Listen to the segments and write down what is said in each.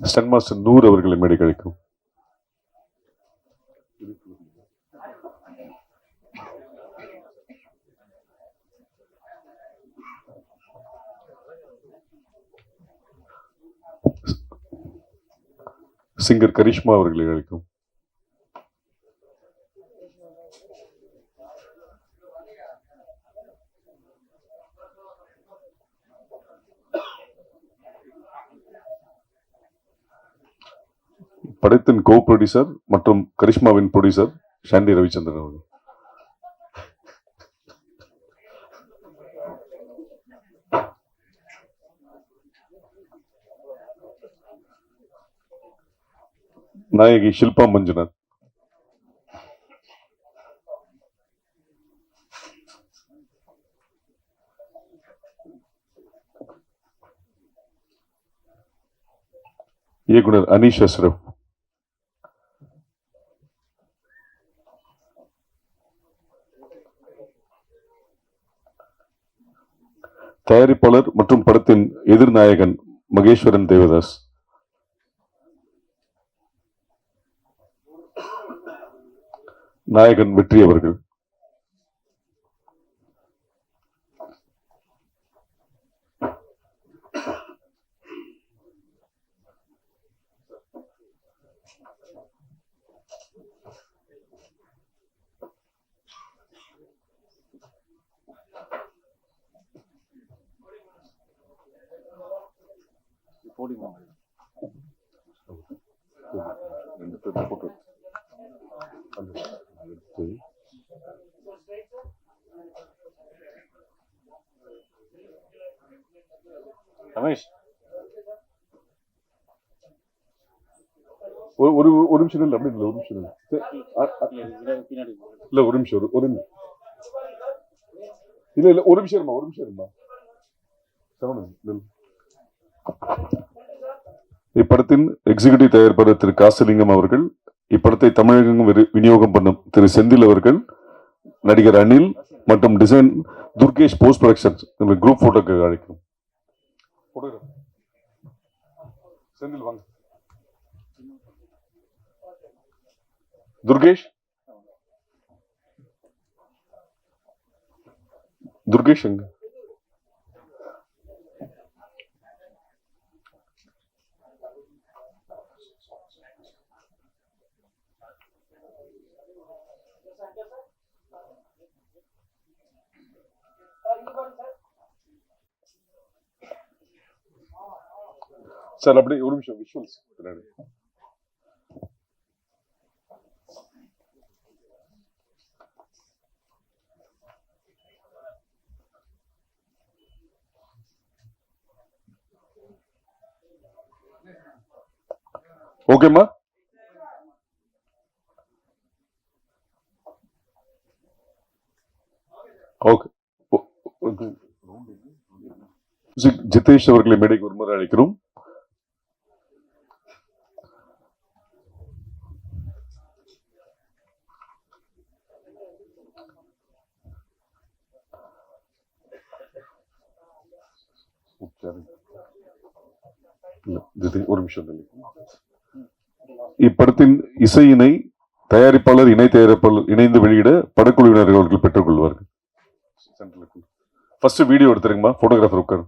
Stun master Noor அவர்களை மேடை கழிக்கும். சிங்கர் கரிஷ்மா அவர்களை அழைக்கும். படத்தின் கோ ப்ரொடியூசர் மற்றும் கரிஷ்மாவின் ப்ரொடியூசர் சாண்டி ரவிச்சந்திரன் அவர்கள். நாயகி ஷில்பா மஞ்சுநாத். இயக்குனர் அனீஷ் அஷ்ரப். தயாரிப்பாளர் மற்றும் படத்தின் எதிர்நாயகன் மகேஸ்வரன் தேவதாஸ். நாயகன் வெற்றி அவர்கள். ரமேஷ் ஒரு நிமிஷம் இல்லை, அப்படி இல்லை, ஒரு நிமிஷம் இல்லை, இல்ல ஒரு நிமிஷம், ஒரு இல்ல இல்ல ஒரு நிமிஷம் இருமா, ஒரு நிமிஷம் இருமா. இப்படத்தின் எக்ஸிகியூட்டிவ் தயாரிப்பாளர் திரு காசிலிங்கம் அவர்கள், இப்படத்தை தமிழகம் விநியோகம் பண்ணும் திரு செந்தில் அவர்கள், நடிகர் அனில் மற்றும் design Durgesh post production group போட்டோக்கு அழைக்கும். செந்தில் வாங்க. துர்கேஷ் துர்கேஷ் எங்க? சார் அப்படியே ஒரு நிமிஷம் விஷுவல்ஸ் பின்னாடி. ஓகேம்மா, ஓகே. ஜிதேஷ் அவர்களை மேடைக்கு ஒரு முறை அழைக்கிறோம். ஒரு நிமிஷம். இப்படத்தின் இசையினை தயாரிப்பாளர் இணை தயாரிப்பாளர் இணைந்து வெளியிட படக்குழுவினர் அவர்கள் பெற்றுக் கொள்வார்கள். ஃபர்ஸ்ட் வீடியோ எடுத்துருங்கம்மா, போட்டோகிராஃபர் உட்காரு.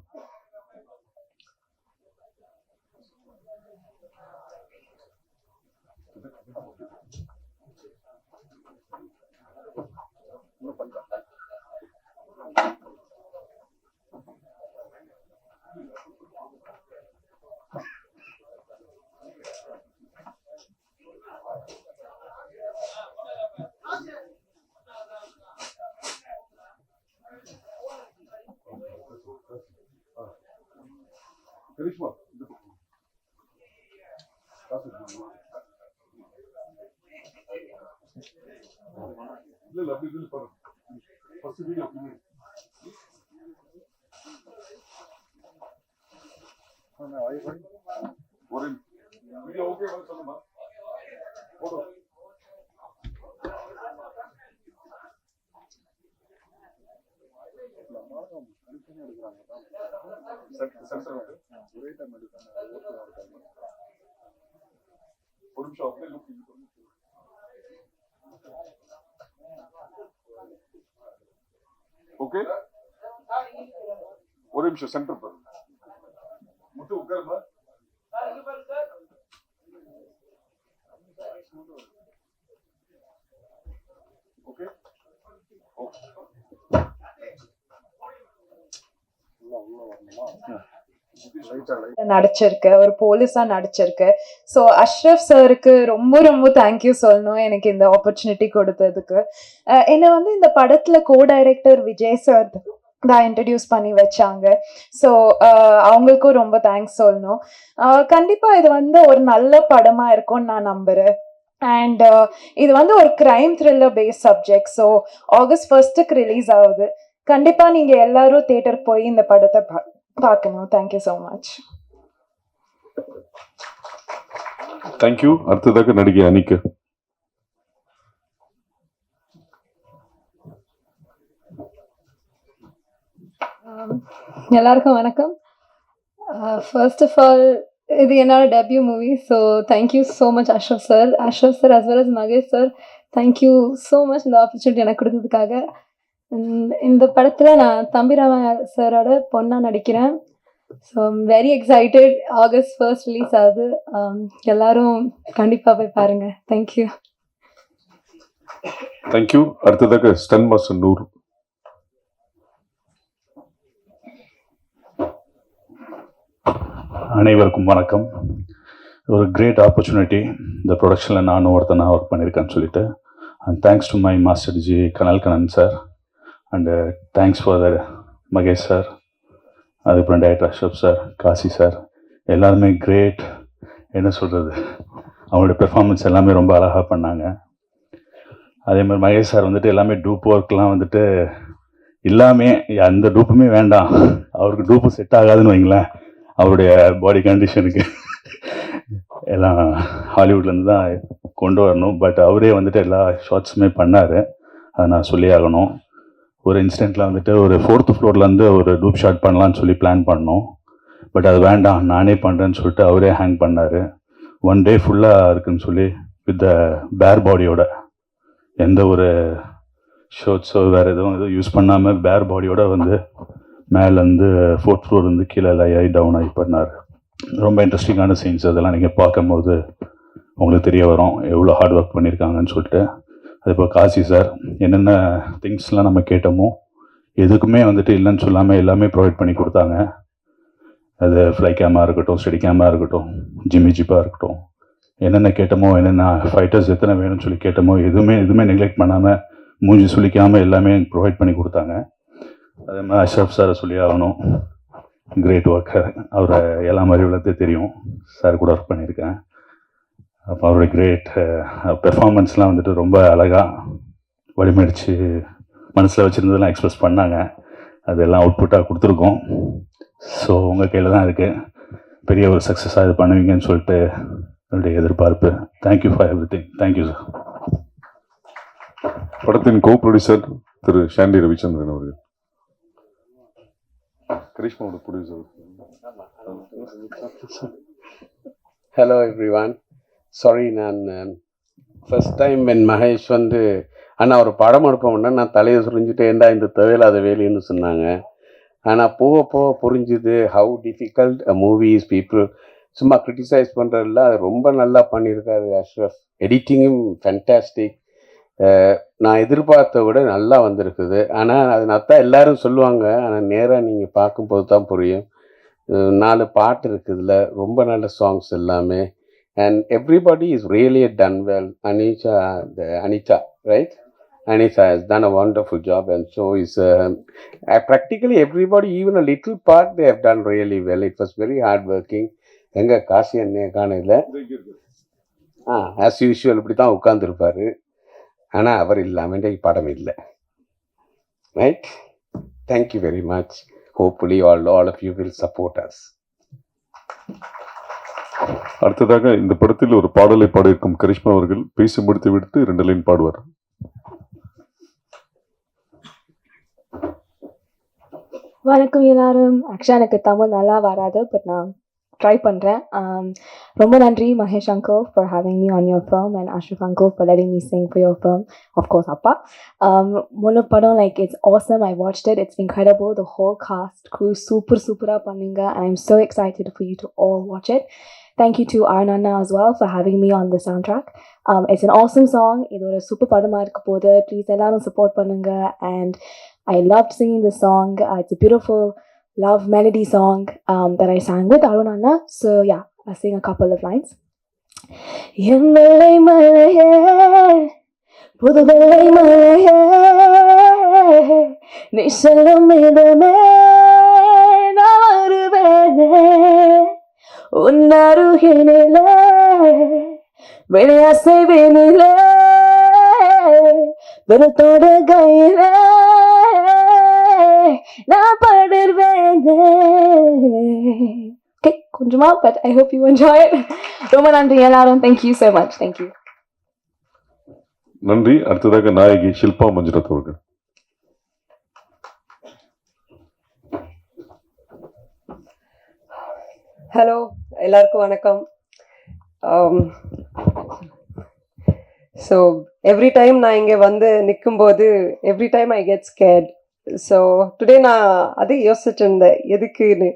கரிஷ்மா இல்ல இல்ல அப்படி இல்ல பாருங்க. ஃபர்ஸ்ட் வீடியோ ஒரு வீடியோ ஓகே சொல்லுமா போட்டோ. ஓகே, ஒரு நிமிஷம் சென்டர் பாருங்க. முத்து உட்காருமா. ஓகே, நடிச்சிருக்கு, ஒரு போலீஸா நடிச்சிருக்கு. ஸோ அஷ்ரஃப் சாருக்கு ரொம்ப ரொம்ப தேங்க்யூ சொல்லணும் எனக்கு இந்த ஆப்பர்ச்சுனிட்டி கொடுத்ததுக்கு. என்னை வந்து இந்த படத்துல கோ டைரக்டர் விஜய் சார் தான் இன்ட்ரடியூஸ் பண்ணி வச்சாங்க. ஸோ அவங்களுக்கும் ரொம்ப தேங்க்ஸ் சொல்லணும். கண்டிப்பா இது வந்து ஒரு நல்ல படமா இருக்கும்னு நான் நம்புறேன். அண்ட் இது வந்து ஒரு crime thriller based subject. So August 1st release ஆகுது. கண்டிப்பா நீங்க எல்லாரும் தியேட்டர் போய் இந்த படத்தை பார்க்கணும். Thank you so much. தேங்க்யூ. அடுத்ததாக நடிகை அனிக்கு. எல்லாருக்கும் வணக்கம். ஃபர்ஸ்ட் ஆஃப் ஆல் இது என்னோட debut movie. So thank you so much Ashraf sir as well as Mahesh sir. Thank you so much இந்த ஆப்பர்ச்சுனிட்டி எனக்கு கொடுத்ததுக்காக. இந்த படத்தில் நான் தம்பிராம சாரோட பொண்ணாக நடிக்கிறேன். So very excited. August 1st release ஆகுது. எல்லாரும் கண்டிப்பாக போய் பாருங்கள். தேங்க்யூ. தேங்க்யூ. அடுத்ததாக ஸ்டன் மாஸ்டர் நூறு. அனைவருக்கும் வணக்கம். ஒரு கிரேட் ஆப்பர்ச்சுனிட்டி இந்த ப்ரொடக்ஷனில் நானும் ஒருத்தனாக ஒர்க் பண்ணியிருக்கேன்னு சொல்லிட்டு. And thanks to my master ji Kanal Kannan sir. And thanks for the Mahesh sir, அதுக்கப்புறம் director Ashraf sir, Kasi sir, எல்லாருமே கிரேட். என்ன சொல்கிறது, அவங்களுடைய பெர்ஃபார்மன்ஸ் எல்லாமே ரொம்ப அழகாக பண்ணாங்க. அதே மாதிரி மகேஷ் சார் வந்துட்டு எல்லாமே டூப் ஒர்க்லாம் வந்துட்டு எல்லாமே அந்த டூப்புமே வேண்டாம், அவருக்கு டூப்பு செட் ஆகாதுன்னு வைங்களேன். அவருடைய பாடி கண்டிஷனுக்கு எல்லாம் ஹாலிவுட்லேருந்து தான் கொண்டு வரணும். பட் அவரே வந்துட்டு எல்லா ஷார்ட்ஸுமே பண்ணார். அதை நான் சொல்லி ஆகணும். ஒரு இன்சிடெண்ட்டில் வந்துட்டு ஒரு 4th ஃப்ளோர்லேருந்து ஒரு டூப் ஷாட் பண்ணலான்னு சொல்லி பிளான் பண்ணோம். பட் அது வேண்டாம், நானே பண்ணுறேன்னு சொல்லிட்டு அவரே ஹேங் பண்ணார். 1 day ஃபுல்லாக இருக்குன்னு சொல்லி வித் த பேர் பாடியோட, எந்த ஒரு ஷர்ட்ஸோ வேறு எதுவும் யூஸ் பண்ணாமல் பேர் பாடியோட வந்து மேலேருந்து 4th floor வந்து கீழே லையாகி டவுன் ஆகி பண்ணார். ரொம்ப இன்ட்ரெஸ்டிங்கான சீன்ஸ். அதெல்லாம் நீங்கள் பார்க்கும்போது உங்களுக்கு தெரிய வரும் எவ்வளோ ஹார்ட் ஒர்க் பண்ணியிருக்காங்கன்னு சொல்லிட்டு. அது இப்போ காசி சார் என்னென்ன திங்ஸ்லாம் நம்ம கேட்டோமோ எதுக்குமே வந்துட்டு இல்லைன்னு சொல்லாமல் எல்லாமே ப்ரொவைட் பண்ணி கொடுத்தாங்க. அது ஃப்ளை கேமாக இருக்கட்டும், ஸ்டெடி கேமாக இருக்கட்டும், ஜிப்பாக இருக்கட்டும், என்னென்ன கேட்டோமோ, என்னென்ன ஃபைட்டர்ஸ் எத்தனை வேணும்னு சொல்லி கேட்டோமோ எதுவுமே நெக்லெக்ட் பண்ணாமல் மூஞ்சி சுளிக்காமல் எல்லாமே ப்ரொவைட் பண்ணி கொடுத்தாங்க. அதே மாதிரி அஷ்ரஃப் சாரை சொல்லி ஆகணும், கிரேட் ஒர்க்கர். அவரை எல்லா மாதிரி வளர்த்தே தெரியும், சார் கூட ஒர்க் பண்ணியிருக்கேன். அப்போ அவருடைய கிரேட் பெர்ஃபார்மன்ஸ்லாம் வந்துட்டு ரொம்ப அழகாக வடிமடித்து மனசில் வச்சுருந்ததெல்லாம் எக்ஸ்ப்ரெஸ் பண்ணாங்க. அதெல்லாம் அவுட்புட்டாக கொடுத்துருக்கோம். ஸோ உங்கள் கையில் தான் இருக்குது. பெரிய ஒரு சக்ஸஸாக இது பண்ணுவீங்கன்னு சொல்லிட்டு என்னுடைய எதிர்பார்ப்பு. Thank you for everything. Thank you sir. படத்தின் கோ ப்ரொடியூசர் திரு ஷாண்டி ரவிச்சந்திரன் அவர்கள். கரிஷ்மாவோட ப்ரொடியூசர். Hello everyone. சாரி, நான் ஃபர்ஸ்ட் டைம் என் மகேஷ் வந்து அண்ணா ஒரு படம் எடுப்போம்னா நான் தலையை சுரிஞ்சுட்டு ஏண்டா இந்த தேவையில்லாத வேலைன்னு சொன்னாங்க. ஆனால் போக போக புரிஞ்சுது how difficult a movies. People சும்மா கிரிட்டிசைஸ் பண்ணுறதில்ல, அது ரொம்ப நல்லா பண்ணியிருக்காரு அஷ்ரஃப். எடிட்டிங்கும் ஃபேன்டாஸ்டிக். நான் எதிர்பார்த்த விட நல்லா வந்திருக்குது. ஆனால் அது நத்தான் எல்லோரும் சொல்லுவாங்க, ஆனால் நேராக நீங்கள் பார்க்கும்போது தான் புரியும். 4 பாட்டு இருக்குதுல, ரொம்ப நல்ல சாங்ஸ் எல்லாமே. And everybody is really ton well. Anita, right? Anita has done a wonderful job, and so is practically everybody, even a little part they have done really well. It was very hard working. எங்கே காசி அண்ணே காணையில் as usual இப்படி தான் உட்காந்துருப்பார். ஆனால் அவர் இல்லாமல் படம் இல்லை. Right? Thank you very much. Hopefully all of you will support us. அடுத்ததாக இந்த படத்தில் ஒரு பாடலை பாடியிருக்கும் கரிஷ்மா அவர்கள் பேசி முடித்து விட்டு 2 லைன் பாடுவார். வணக்கம் எல்லாரும். ஆக்சுவலாக எனக்கு தமிழ் நல்லா வராது, பட் நான் ட்ரை பண்ணுறேன். ரொம்ப நன்றி Mahesh uncle for having me on your film and Ashraf uncle for letting me sing for your film. Of course, அப்பா. முழு படம் like it's awesome. I watched it. It's incredible. The whole cast, crew, super பண்ணுங்க. And I'm so excited for you to all watch it. Thank you to Arnanna as well for having me on the soundtrack. It's an awesome song. இது ஒரு super படமாக இருக்க போது. Please எல்லாரும் support பண்ணுங்க. And I loved singing the song. It's a beautiful love melody song that I sang with Arunanna. So yeah, I'll sing a couple of lines. என் வெள்ளை மலையே புது வெள்ளை மலையே நீ சொல்லும் இடமே நான் வருவேனே உன் அருகினிலே வெளியாசைவினிலே வெறுத்தோட கையிலே நான் படுவேனே. Okay, கொஞ்சமா, but I hope you enjoy it. ரொம்ப நன்றி எல்லாரும். Thank you so much. Thank you. நன்றி. அடுத்ததாக நாயகி ஷில்பா மஞ்சுநாத் அவர்கள். ஹலோ, எல்லாருக்கும் வணக்கம். ஸோ எவ்ரி டைம் நான் இங்கே வந்து நிற்கும்போது every time I get scared. So today நான் அதே யோசிச்சுட்டு இருந்தேன் எதுக்குன்னு.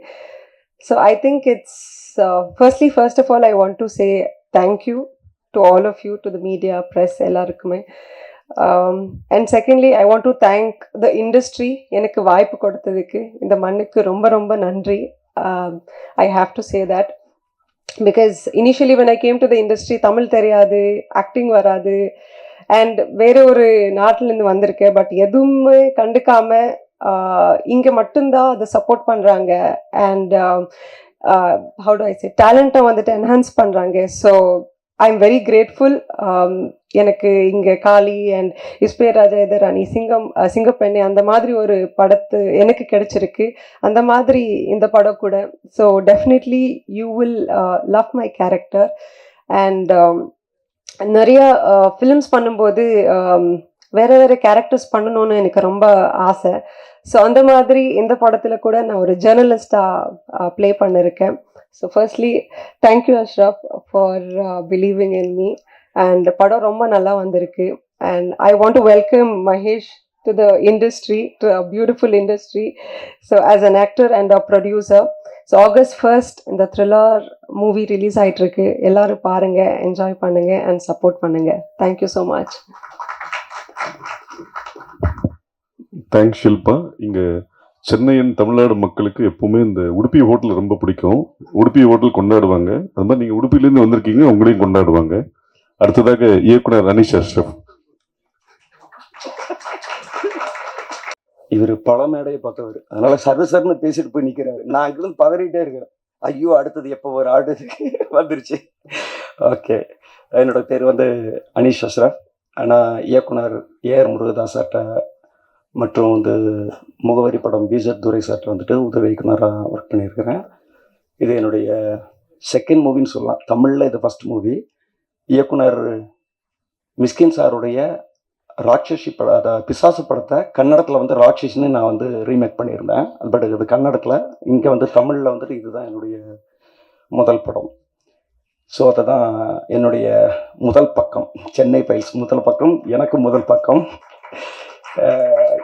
So I think it's first of all I want to say thank you to all of you, to the media, press எல்லாருக்குமே. And secondly I want to thank the industry. எனக்கு வாய்ப்பு கொடுத்ததுக்கு இந்த மண்ணுக்கு ரொம்ப ரொம்ப நன்றி. I have to say that because initially when I came to the industry Tamil தெரியாது, ஆக்டிங் வராது, அண்ட் வேற ஒரு நாட்டிலேருந்து வந்திருக்கேன். பட் எதுவுமே கண்டுக்காம இங்கே மட்டும்தான் அதை சப்போர்ட் பண்ணுறாங்க. அண்ட் ஹவு டு ஐ சே டேலண்ட்டை வந்துட்டு என்ஹான்ஸ் பண்ணுறாங்க. So I am very grateful. எனக்கு இங்கே காளி அண்ட் இஸ்பேர் ராஜா எதிராணி, சிங்கப்பெண்ணை அந்த மாதிரி ஒரு படத்து எனக்கு கிடைச்சிருக்கு. அந்த மாதிரி இந்த படம் கூட. So definitely you will love my character. And நிறையா ஃபிலிம்ஸ் பண்ணும்போது வேறு வேறு கேரக்டர்ஸ் பண்ணணும்னு எனக்கு ரொம்ப ஆசை. ஸோ அந்த மாதிரி இந்த படத்தில் கூட நான் ஒரு ஜேர்னலிஸ்டாக ப்ளே பண்ணியிருக்கேன். So firstly thank you Ashraf for believing in me. And படம் ரொம்ப நல்லா வந்திருக்கு. And I want to welcome Mahesh to the industry, to a beautiful industry. So as an actor and a producer. So August 1st இந்த thriller movie release ஆகிட்டுருக்கு. எல்லோரும் பாருங்கள், enjoy பண்ணுங்கள் and support பண்ணுங்கள். Thank you so much. Thanks Shilpa. இங்கே சென்னையின் தமிழ்நாடு மக்களுக்கு எப்பவுமே இந்த உடுப்பி ஹோட்டல் ரொம்ப பிடிக்கும். உடுப்பி ஹோட்டல் கொண்டாடுவாங்க. அது மாதிரி நீங்கள் உடுப்பிலேருந்து வந்திருக்கீங்க, உங்களையும் கொண்டாடுவாங்க. அடுத்ததாக இயக்குனர் அனீஷ் அஷ்ரஃப். இவர் பல மேடையை பார்த்தவர், அதனால சர்ன்னு பேசிட்டு போய் நிற்கிறாரு. நான் இங்கிருந்து பதறிட்டே இருக்கிறேன். ஐயோ, அடுத்தது எப்போ ஒரு ஆடு வந்துருச்சு. ஓகே, என்னோட பேர் வந்து அனீஷ் அஷ்ரஃப். ஆனால் இயக்குனர் ஏஆர் முருகதாஸ் சார்ட்ட மற்றும் வந்து முகவரி படம் பிஜத் துரை சார்ட்ட வந்துட்டு உதவி இயக்குனராக ஒர்க் பண்ணியிருக்கிறேன். இது என்னுடைய செகண்ட் மூவின்னு சொல்லலாம். தமிழில் இது ஃபஸ்ட் மூவி. இயக்குனர் மிஸ்கின் சாருடைய ராட்சசி பிசாசு படத்தை கன்னடத்தில் வந்து ராட்சசின்னு நான் வந்து ரீமேக் பண்ணியிருந்தேன். பட் இது கன்னடத்தில், இங்கே வந்து தமிழில் வந்துட்டு இதுதான் என்னுடைய முதல் படம். ஸோ அதை தான் என்னுடைய முதல் பக்கம், சென்னை ஃபைல்ஸ் முதல் பக்கம், எனக்கு முதல் பக்கம்.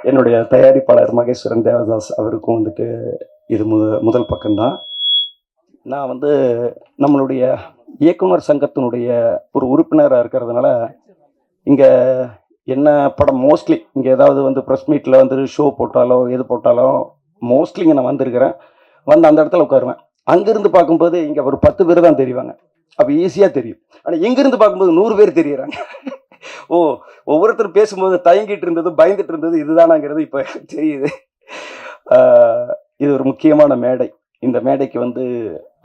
என்னுடைய தயாரிப்பாளர் மகேஸ்வரன் தேவதாஸ் அவருக்கும் வந்துட்டு இது முதல் பக்கம்தான். நான் வந்து நம்மளுடைய இயக்குனர் சங்கத்தினுடைய ஒரு உறுப்பினராக இருக்கிறதுனால இங்கே என்ன படம் மோஸ்ட்லி இங்கே ஏதாவது வந்து ப்ரெஸ் மீட்டில் வந்து ஷோ போட்டாலோ எது போட்டாலோ மோஸ்ட்லி இங்கே நான் வந்திருக்கிறேன். வந்து அந்த இடத்துல உட்காருவேன். அங்கேருந்து பார்க்கும்போது இங்கே ஒரு 10 பேர் தான் தெரிவாங்க. அப்போ ஈஸியாக தெரியும். ஆனால் எங்கேருந்து பார்க்கும்போது 100 பேர் தெரியுறாங்க. ஓ, ஒவ்வொருத்தரும் பேசும்போது தயங்கிட்டு இருந்தது, பயந்துட்டு இருந்தது இதுதானாங்கிறது இப்போ தெரியுது. இது ஒரு முக்கியமான மேடை. இந்த மேடைக்கு வந்து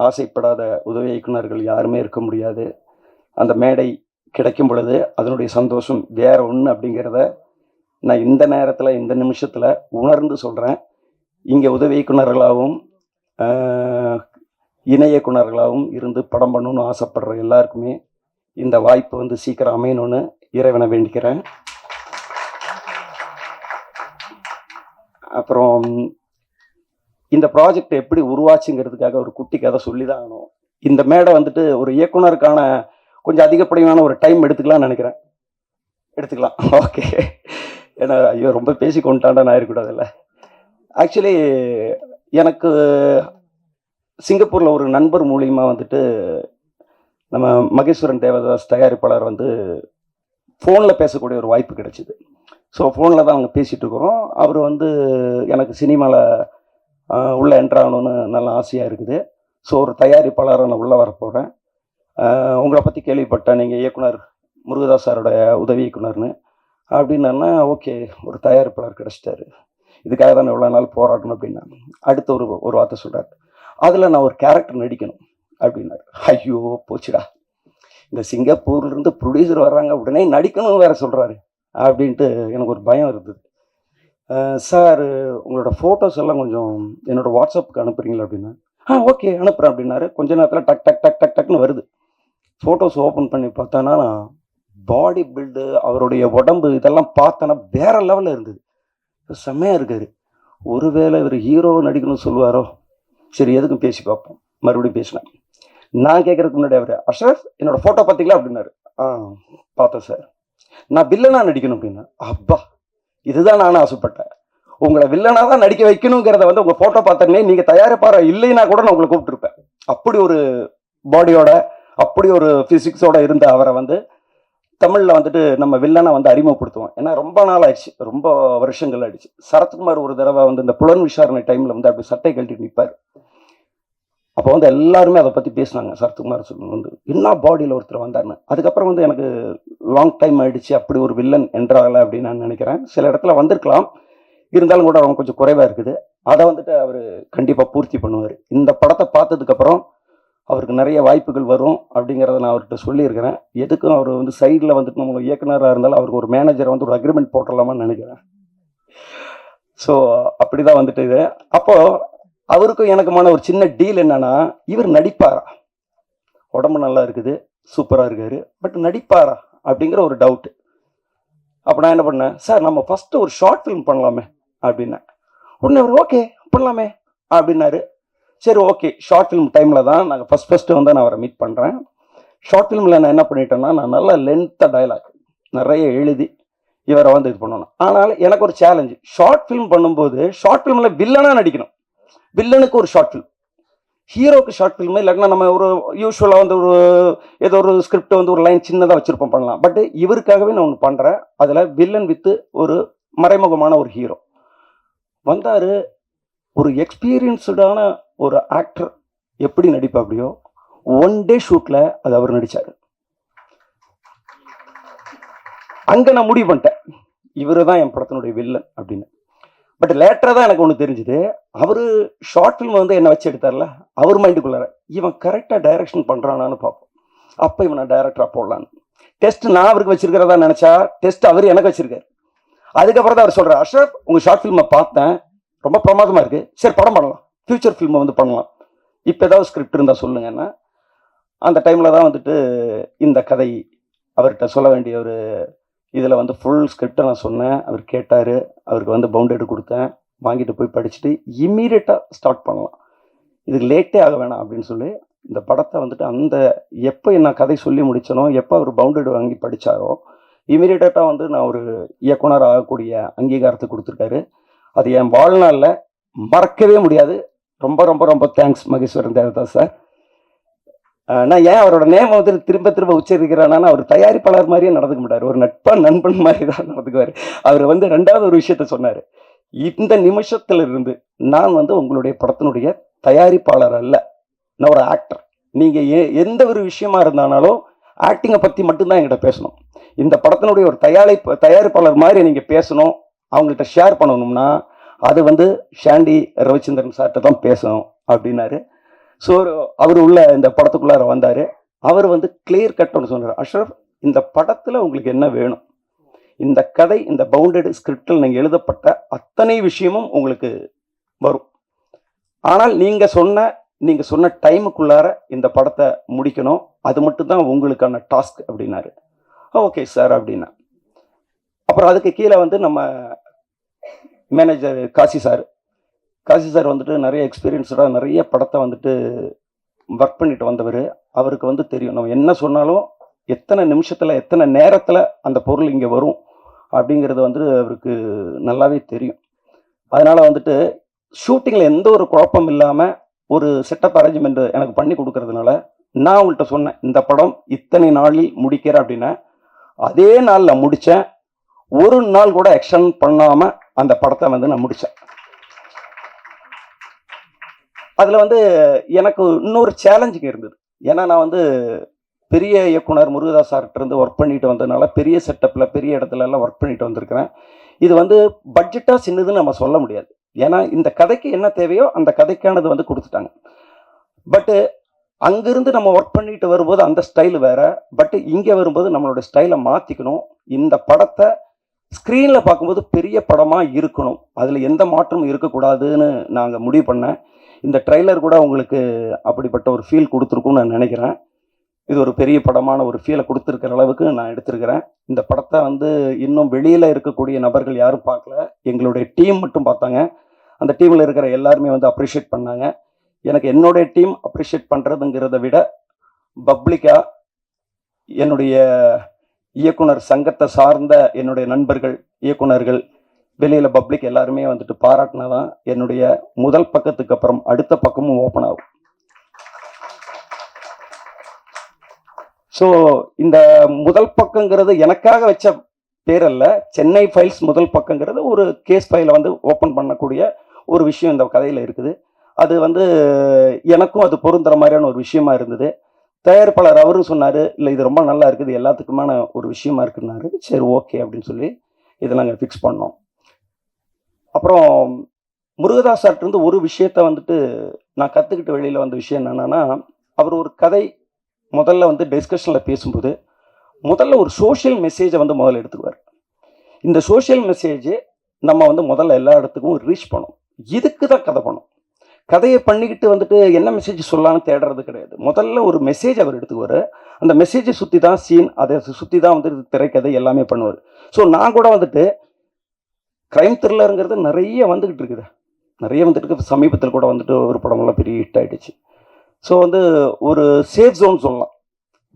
ஆசைப்படாத உதவி இயக்குனர்கள் யாருமே இருக்க முடியாது. அந்த மேடை கிடைக்கும் பொழுது அதனுடைய சந்தோஷம் வேற ஒன்று அப்படிங்கிறத நான் இந்த நேரத்தில் இந்த நிமிஷத்தில் உணர்ந்து சொல்கிறேன். இங்கே உதவி இயக்குனர்களாகவும் இணை இயக்குனர்களாகவும் இருந்து படம் பண்ணணும்னு ஆசைப்படுற எல்லாருக்குமே இந்த வாய்ப்பு வந்து சீக்கிரம் அமையணும்னு இறைவனை வேண்டிக்கிறேன். அப்புறம் இந்த ப்ராஜெக்ட் எப்படி உருவாச்சுங்கிறதுக்காக ஒரு குட்டி கதை சொல்லி தான் ஆகணும். இந்த மேடை வந்துட்டு ஒரு இயக்குனருக்கான கொஞ்சம் அதிகப்படியான ஒரு டைம் எடுத்துக்கலாம்னு நினைக்கிறேன். எடுத்துக்கலாம், ஓகே. ஏன்னா ஐயோ ரொம்ப பேசி கொண்டாண்டா நான் இருக்கக்கூடாதுல்ல. ஆக்சுவலி எனக்கு சிங்கப்பூரில் ஒரு நண்பர் மூலியமா வந்துட்டு நம்ம மகேஸ்வரன் தேவதாஸ் தயாரிப்பாளர் வந்து ஃபோனில் பேசக்கூடிய ஒரு வாய்ப்பு கிடைச்சிது. ஸோ ஃபோனில் தான் அவங்க பேசிகிட்டு இருக்கிறோம். அவர் வந்து எனக்கு சினிமாவில் உள்ளே என்ட்ராகணும்னு நல்ல ஆசையாக இருக்குது. ஸோ ஒரு தயாரிப்பாளராக நான் உள்ளே வரப்போகிறேன். உங்களை பற்றி கேள்விப்பட்டேன், நீங்கள் இயக்குனர் முருகதாஸ் சாரோட உதவி இயக்குனர்னு அப்படின்னா. ஓகே, ஒரு தயாரிப்பாளர் கிடச்சிட்டாரு, இதுக்காக தான் எவ்வளோ நாள் போராடணும் அப்படின்னா. அடுத்த ஒரு வார்த்தை சொல்கிறார், அதில் நான் ஒரு கேரக்டர் நடிக்கணும் அப்படின்னாரு. ஐயோ போச்சுடா, இந்த சிங்கப்பூர்லேருந்து ப்ரொடியூசர் வர்றாங்க, உடனே நடிக்கணும்னு வேறு சொல்கிறாரு அப்படின்ட்டு எனக்கு ஒரு பயம் இருந்தது. சார் உங்களோட ஃபோட்டோஸ் எல்லாம் கொஞ்சம் என்னோடய வாட்ஸ்அப்புக்கு அனுப்புறீங்களா அப்படின்னா. ஓகே அனுப்புகிறேன் அப்படின்னாரு. கொஞ்ச நேரத்தில் டக் டக் டக் டக் டக்னு வருது. ஃபோட்டோஸ் ஓப்பன் பண்ணி பார்த்தானா பாடி பில்டு, அவருடைய உடம்பு இதெல்லாம் பார்த்தோன்னா வேற லெவலில் இருந்தது. செம்மையாக இருக்காரு. ஒருவேளை இவர் ஹீரோ நடிக்கணும்னு சொல்லுவாரோ. சரி எதுக்கும் பேசி பார்ப்போம். மறுபடியும் பேசினேன். நான் கேட்குறதுக்கு முன்னாடி அவர், அஷ்ரஃப் என்னோடய ஃபோட்டோ பார்த்தீங்களா அப்படின்னாரு. பார்த்தேன் சார். நான் வில்லனாக நடிக்கணும் அப்படின்னா. அப்பா, இதுதான் நானும் ஆசைப்பட்டேன். உங்களை வில்லனாக தான் நடிக்க வைக்கணுங்கிறத வந்து உங்கள் ஃபோட்டோ பார்த்தோன்னே நீங்கள் தயாரிப்பார இல்லைன்னா கூட நான் உங்களை கூப்பிட்டுருப்பேன். அப்படி ஒரு பாடியோட, அப்படி ஒரு ஃபிசிக்ஸோட இருந்த அவரை வந்து தமிழில் வந்துட்டு நம்ம வில்லனை வந்து அறிமுகப்படுத்துவோம். ஏன்னா ரொம்ப நாள் ஆயிடுச்சு, ரொம்ப வருஷங்கள் ஆயிடுச்சு. சரத்குமார் ஒரு தடவை வந்து இந்த புலன் விசாரணை டைமில் வந்து அப்படி சட்டை கழட்டி நிற்பார். அப்போ வந்து எல்லாருமே அதை பற்றி பேசினாங்க. சரத்குமார் வந்து என்ன பாடியில் ஒருத்தர் வந்தாருன்னு. அதுக்கப்புறம் வந்து எனக்கு லாங் டைம் ஆயிடுச்சு அப்படி ஒரு வில்லன் என்றாகலை அப்படின்னு நான் நினைக்கிறேன். சில இடத்துல வந்திருக்கலாம், இருந்தாலும் கூட அவங்க கொஞ்சம் குறைவாக இருக்குது. அதை வந்துட்டு அவர் கண்டிப்பாக பூர்த்தி பண்ணுவார். இந்த படத்தை பார்த்ததுக்கப்புறம் அவருக்கு நிறைய வாய்ப்புகள் வரும் அப்படிங்கிறத நான் அவர்கிட்ட சொல்லியிருக்கிறேன். எதுக்கும் அவர் வந்து சைடில் வந்துட்டு நம்ம இயக்குனராக இருந்தாலும் அவருக்கு ஒரு மேனேஜரை வந்து ஒரு அக்ரிமெண்ட் போட்டுடலாமான்னு நினைக்கிறேன். ஸோ அப்படி தான் வந்துட்டு இது. அப்போது அவருக்கும் எனக்குமான ஒரு சின்ன டீல் என்னன்னா, இவர் நடிப்பாரா, உடம்பு நல்லா இருக்குது, சூப்பராக இருக்காரு, பட் நடிப்பாரா அப்படிங்கிற ஒரு டவுட்டு. அப்போ நான் என்ன பண்ணேன், சார் நம்ம ஃபஸ்ட்டு ஒரு ஷார்ட் ஃபிலிம் பண்ணலாமே அப்படின்னேன். உடனே அவர் ஓகே பண்ணலாமே அப்படின்னாரு. சரி ஓகே, ஷார்ட் ஃபிலிம் டைமில் தான் நாங்கள் ஃபஸ்ட்டு வந்து நான் அவரை மீட் பண்ணுறேன். ஷார்ட் ஃபிலிமில் நான் என்ன பண்ணிட்டேன்னா, நான் நல்லா லென்த்தாக டைலாக் நிறைய எழுதி இவரை வந்து இது பண்ணணும். ஆனால் எனக்கு ஒரு சேலஞ்சு, ஷார்ட் ஃபிலிம் பண்ணும்போது ஷார்ட் ஃபிலிமில் வில்லனாக நடிக்கணும். வில்லனுக்கு ஒரு ஷார்ட் ஃபிலிம், ஹீரோக்கு ஷார்ட் ஃபிலிமு. இல்லைன்னா நம்ம ஒரு யூஸ்வலாக வந்து ஒரு ஏதோ ஒரு ஸ்கிரிப்ட் வந்து ஒரு லைன் சின்னதாக வச்சுருப்போம், பண்ணலாம். பட் இவருக்காகவே நான் ஒன்று பண்ணுறேன். அதில் வில்லன் வித்து ஒரு மறைமுகமான ஒரு ஹீரோ வந்தார். ஒரு எக்ஸ்பீரியன்ஸ்டான ஒரு ஆக்டர் எப்படி நடிப்பா அப்படியோ ஒன் டே ஷூட்டில் அது அவர் நடித்தார். அங்கே நான் முடிவு பண்ணிட்டேன், இவர் தான் என் படத்தினுடைய வில்லன் அப்படின்னு. பட் லேட்டராக தான் எனக்கு ஒன்று தெரிஞ்சுது, அவர் ஷார்ட் ஃபிலிம் வந்து என்னை வச்சு எடுத்தார்ல, அவர் மைண்டுக்குள்ளார இவன் கரெக்டாக டைரக்ஷன் பண்ணுறானான்னு பார்ப்போம். அப்போ இவனை டைரக்டராக போடலான்னு டெஸ்ட் நான் அவருக்கு வச்சிருக்கிறதா நினச்சா, டெஸ்ட் அவர் எனக்கு வச்சிருக்காரு. அதுக்கப்புறம் தான் அவர் சொல்கிறார், அஷ்ரஃப் உங்கள் ஷார்ட் ஃபிலிமை பார்த்தேன், ரொம்ப பிரமாதமாக இருக்குது, சரி படம் பண்ணலாம், ஃப்யூச்சர் ஃபிலிமை வந்து பண்ணலாம், இப்போ ஏதாவது ஸ்கிரிப்ட் இருந்தால் சொல்லுங்கன்னா. அந்த டைமில் தான் வந்துட்டு இந்த கதை அவர்கிட்ட சொல்ல வேண்டிய ஒரு இதில் வந்து ஃபுல் ஸ்கிரிப்டை நான் சொன்னேன். அவர் கேட்டார், அவருக்கு வந்து பவுண்டேடு கொடுத்தேன், வாங்கிட்டு போய் படிச்சுட்டு இம்மீடியட்டாக ஸ்டார்ட் பண்ணலாம், இதுக்கு லேட்டே ஆக வேணாம் அப்படின்னு சொல்லி இந்த படத்தை வந்துட்டு அந்த எப்போ நான் கதை சொல்லி முடித்தனோ, எப்போ அவர் பவுண்டேடு வாங்கி படித்தாரோ இம்மீடியட்டாக வந்து நான் ஒரு இயக்குனர் ஆகக்கூடிய அங்கீகாரத்தை கொடுத்துருக்காரு. அது என் வாழ்நாளில் மறக்கவே முடியாது. ரொம்ப ரொம்ப ரொம்ப தேங்க்ஸ் மகேஸ்வரன் தேவதாஸ் சார். நான் ஏன் அவரோட நேம் வந்து திரும்ப திரும்ப உச்சரிக்கிறேன்னா, அவர் தயாரிப்பாளர் மாதிரியே நடந்துக்க மாட்டார், ஒரு நண்பன் மாதிரி தான் நடந்துக்குவார். அவர் வந்து ரெண்டாவது ஒரு விஷயத்த சொன்னார், இந்த நிமிஷத்திலிருந்து நான் வந்து உங்களுடைய படத்தினுடைய தயாரிப்பாளர் அல்ல, நான் ஒரு ஆக்டர். நீங்கள் எந்த ஒரு விஷயமா இருந்தாலும் ஆக்டிங்கை பற்றி மட்டும்தான் என்கிட்ட பேசணும். இந்த படத்தினுடைய ஒரு தயாரிப்பாளர் மாதிரி நீங்கள் பேசணும், அவங்கள்ட்ட ஷேர் பண்ணணும்னா அது வந்து ஷாண்டி ரவிச்சந்திரன் சார்கிட்ட தான் பேசணும் அப்படின்னாரு. ஸோ அவர் உள்ள இந்த படத்துக்குள்ளார வந்தார். அவர் வந்து கிளியர் கட் ஒன்று சொன்னார், அஷ்ரஃப் இந்த படத்தில் உங்களுக்கு என்ன வேணும், இந்த கதை இந்த பவுண்டட் ஸ்கிரிப்டில் நீங்கள் எழுதப்பட்ட அத்தனை விஷயமும் உங்களுக்கு வரும், ஆனால் நீங்கள் சொன்ன டைமுக்குள்ளார இந்த படத்தை முடிக்கணும், அது மட்டும்தான் உங்களுக்கான டாஸ்க் அப்படின்னாரு. ஓகே சார் அப்படின்னா. அப்புறம் அதுக்கு கீழே வந்து நம்ம manager Kasi sir, Kasi sir வந்துட்டு நிறைய எக்ஸ்பீரியன்ஸ்டாக நிறைய படத்தை வந்துட்டு ஒர்க் பண்ணிட்டு வந்தவர். அவருக்கு வந்து தெரியும் நம்ம என்ன சொன்னாலும் எத்தனை நிமிஷத்தில் எத்தனை நேரத்தில் அந்த பொருள் இங்கே வரும் அப்படிங்கிறது வந்து அவருக்கு நல்லாவே தெரியும். அதனால் வந்துட்டு ஷூட்டிங்கில் எந்த ஒரு குழப்பம் இல்லாமல் ஒரு செட்டப் அரேஞ்ச்மெண்ட் எனக்கு பண்ணி கொடுக்கறதுனால நான் உங்கள்கிட்ட சொன்னேன், இந்த படம் இத்தனை நாளில் முடிக்கிறேன் அப்படின்னா அதே நாளில் முடித்தேன். ஒரு நாள் கூட எக்ஸ்டெண்ட் பண்ணாமல் அந்த படத்தை வந்து நான் முடித்தேன். அதில் வந்து எனக்கு இன்னொரு சேலஞ்சிங் இருந்தது. ஏன்னா நான் வந்து பெரிய இயக்குனர் முருகதாஸ் சார்கிட்ட இருந்து ஒர்க் பண்ணிட்டு வந்ததுனால பெரிய செட்டப்பில் பெரிய இடத்துல எல்லாம் ஒர்க் பண்ணிட்டு வந்திருக்கிறேன். இது வந்து பட்ஜெட்டாக சின்னதுன்னு நம்ம சொல்ல முடியாது. ஏன்னா இந்த கதைக்கு என்ன தேவையோ அந்த கதைக்கானது வந்து கொடுத்துட்டாங்க. பட்டு அங்கிருந்து நம்ம ஒர்க் பண்ணிட்டு வரும்போது அந்த ஸ்டைல் வேற, பட் இங்கே வரும்போது நம்மளோட ஸ்டைலை மாற்றிக்கணும். இந்த படத்தை ஸ்க்ரீனில் பார்க்கும்போது பெரிய படமாக இருக்கணும், அதில் எந்த மாற்றமும் இருக்கக்கூடாதுன்னு நாங்கள் முடிவு பண்ணேன். இந்த ட்ரெய்லர் கூட உங்களுக்கு அப்படிப்பட்ட ஒரு ஃபீல் கொடுத்துருக்குன்னு நான் நினைக்கிறேன். இது ஒரு பெரிய படமான ஒரு ஃபீலை கொடுத்துருக்கிற அளவுக்கு நான் எடுத்திருக்கிறேன். இந்த படத்தை வந்து இன்னும் வெளியில் இருக்கக்கூடிய நபர்கள் யாரும் பார்க்கல, எங்களுடைய டீம் மட்டும் பார்த்தாங்க. அந்த டீமில் இருக்கிற எல்லாருமே வந்து அப்ரிஷியேட் பண்ணாங்க. எனக்கு என்னுடைய டீம் அப்ரிஷியேட் பண்ணுறதுங்கிறத விட பப்ளிக்காக என்னுடைய இயக்குனர் சங்கத்தை சார்ந்த என்னுடைய நண்பர்கள் இயக்குனர்கள் வெளியில் பப்ளிக் எல்லாருமே வந்துட்டு பாராட்டினா தான் என்னுடைய முதல் பக்கத்துக்கு அப்புறம் அடுத்த பக்கமும் ஓப்பன் ஆகும். ஸோ இந்த முதல் பக்கங்கிறது எனக்காக வச்ச பேரல்ல, சென்னை ஃபைல்ஸ் முதல் பக்கங்கிறது ஒரு கேஸ் ஃபைலை வந்து ஓப்பன் பண்ணக்கூடிய ஒரு விஷயம் இந்த கதையில் இருக்குது. அது வந்து எனக்கும் அது பொருந்துற மாதிரியான ஒரு விஷயமா இருந்தது. தயாரிப்பாளர் அவரும் சொன்னார், இல்லை இது ரொம்ப நல்லா இருக்குது, எல்லாத்துக்குமான ஒரு விஷயமா இருக்குன்னாரு. சரி ஓகே அப்படின்னு சொல்லி இதை நாங்கள் ஃபிக்ஸ் பண்ணோம். அப்புறம் முருகதாஸ் சார்ட்டிருந்து ஒரு விஷயத்த வந்துட்டு நான் கற்றுக்கிட்டு வெளியில் வந்த விஷயம் என்னென்னா, அவர் ஒரு கதை முதல்ல வந்து டிஸ்கஷனில் பேசும்போது முதல்ல ஒரு சோஷியல் மெசேஜை வந்து முதல்ல எடுத்துக்குவார். இந்த சோஷியல் மெசேஜ் நம்ம வந்து முதல்ல எல்லா இடத்துக்கும் ரீச் பண்ணோம். இதுக்கு தான் கதை பண்ணோம். கதையை பண்ணிக்கிட்டு வந்துட்டு என்ன மெசேஜ் சொல்லலான்னு தேடுறது கிடையாது. முதல்ல ஒரு மெசேஜ் அவர் எடுத்துக்குவார். அந்த மெசேஜை சுற்றி தான் சீன், அதை சுற்றி தான் வந்து திரைக்கதை எல்லாமே பண்ணுவார். ஸோ நான் கூட வந்துட்டு க்ரைம் த்ரில்லருங்கிறது நிறைய வந்துக்கிட்டு இருக்குது. சமீபத்தில் கூட வந்துட்டு ஒரு படமெல்லாம் பெரிய ஹிட் ஆகிடுச்சு. ஸோ வந்து ஒரு சேஃப் ஜோன் சொல்லலாம்.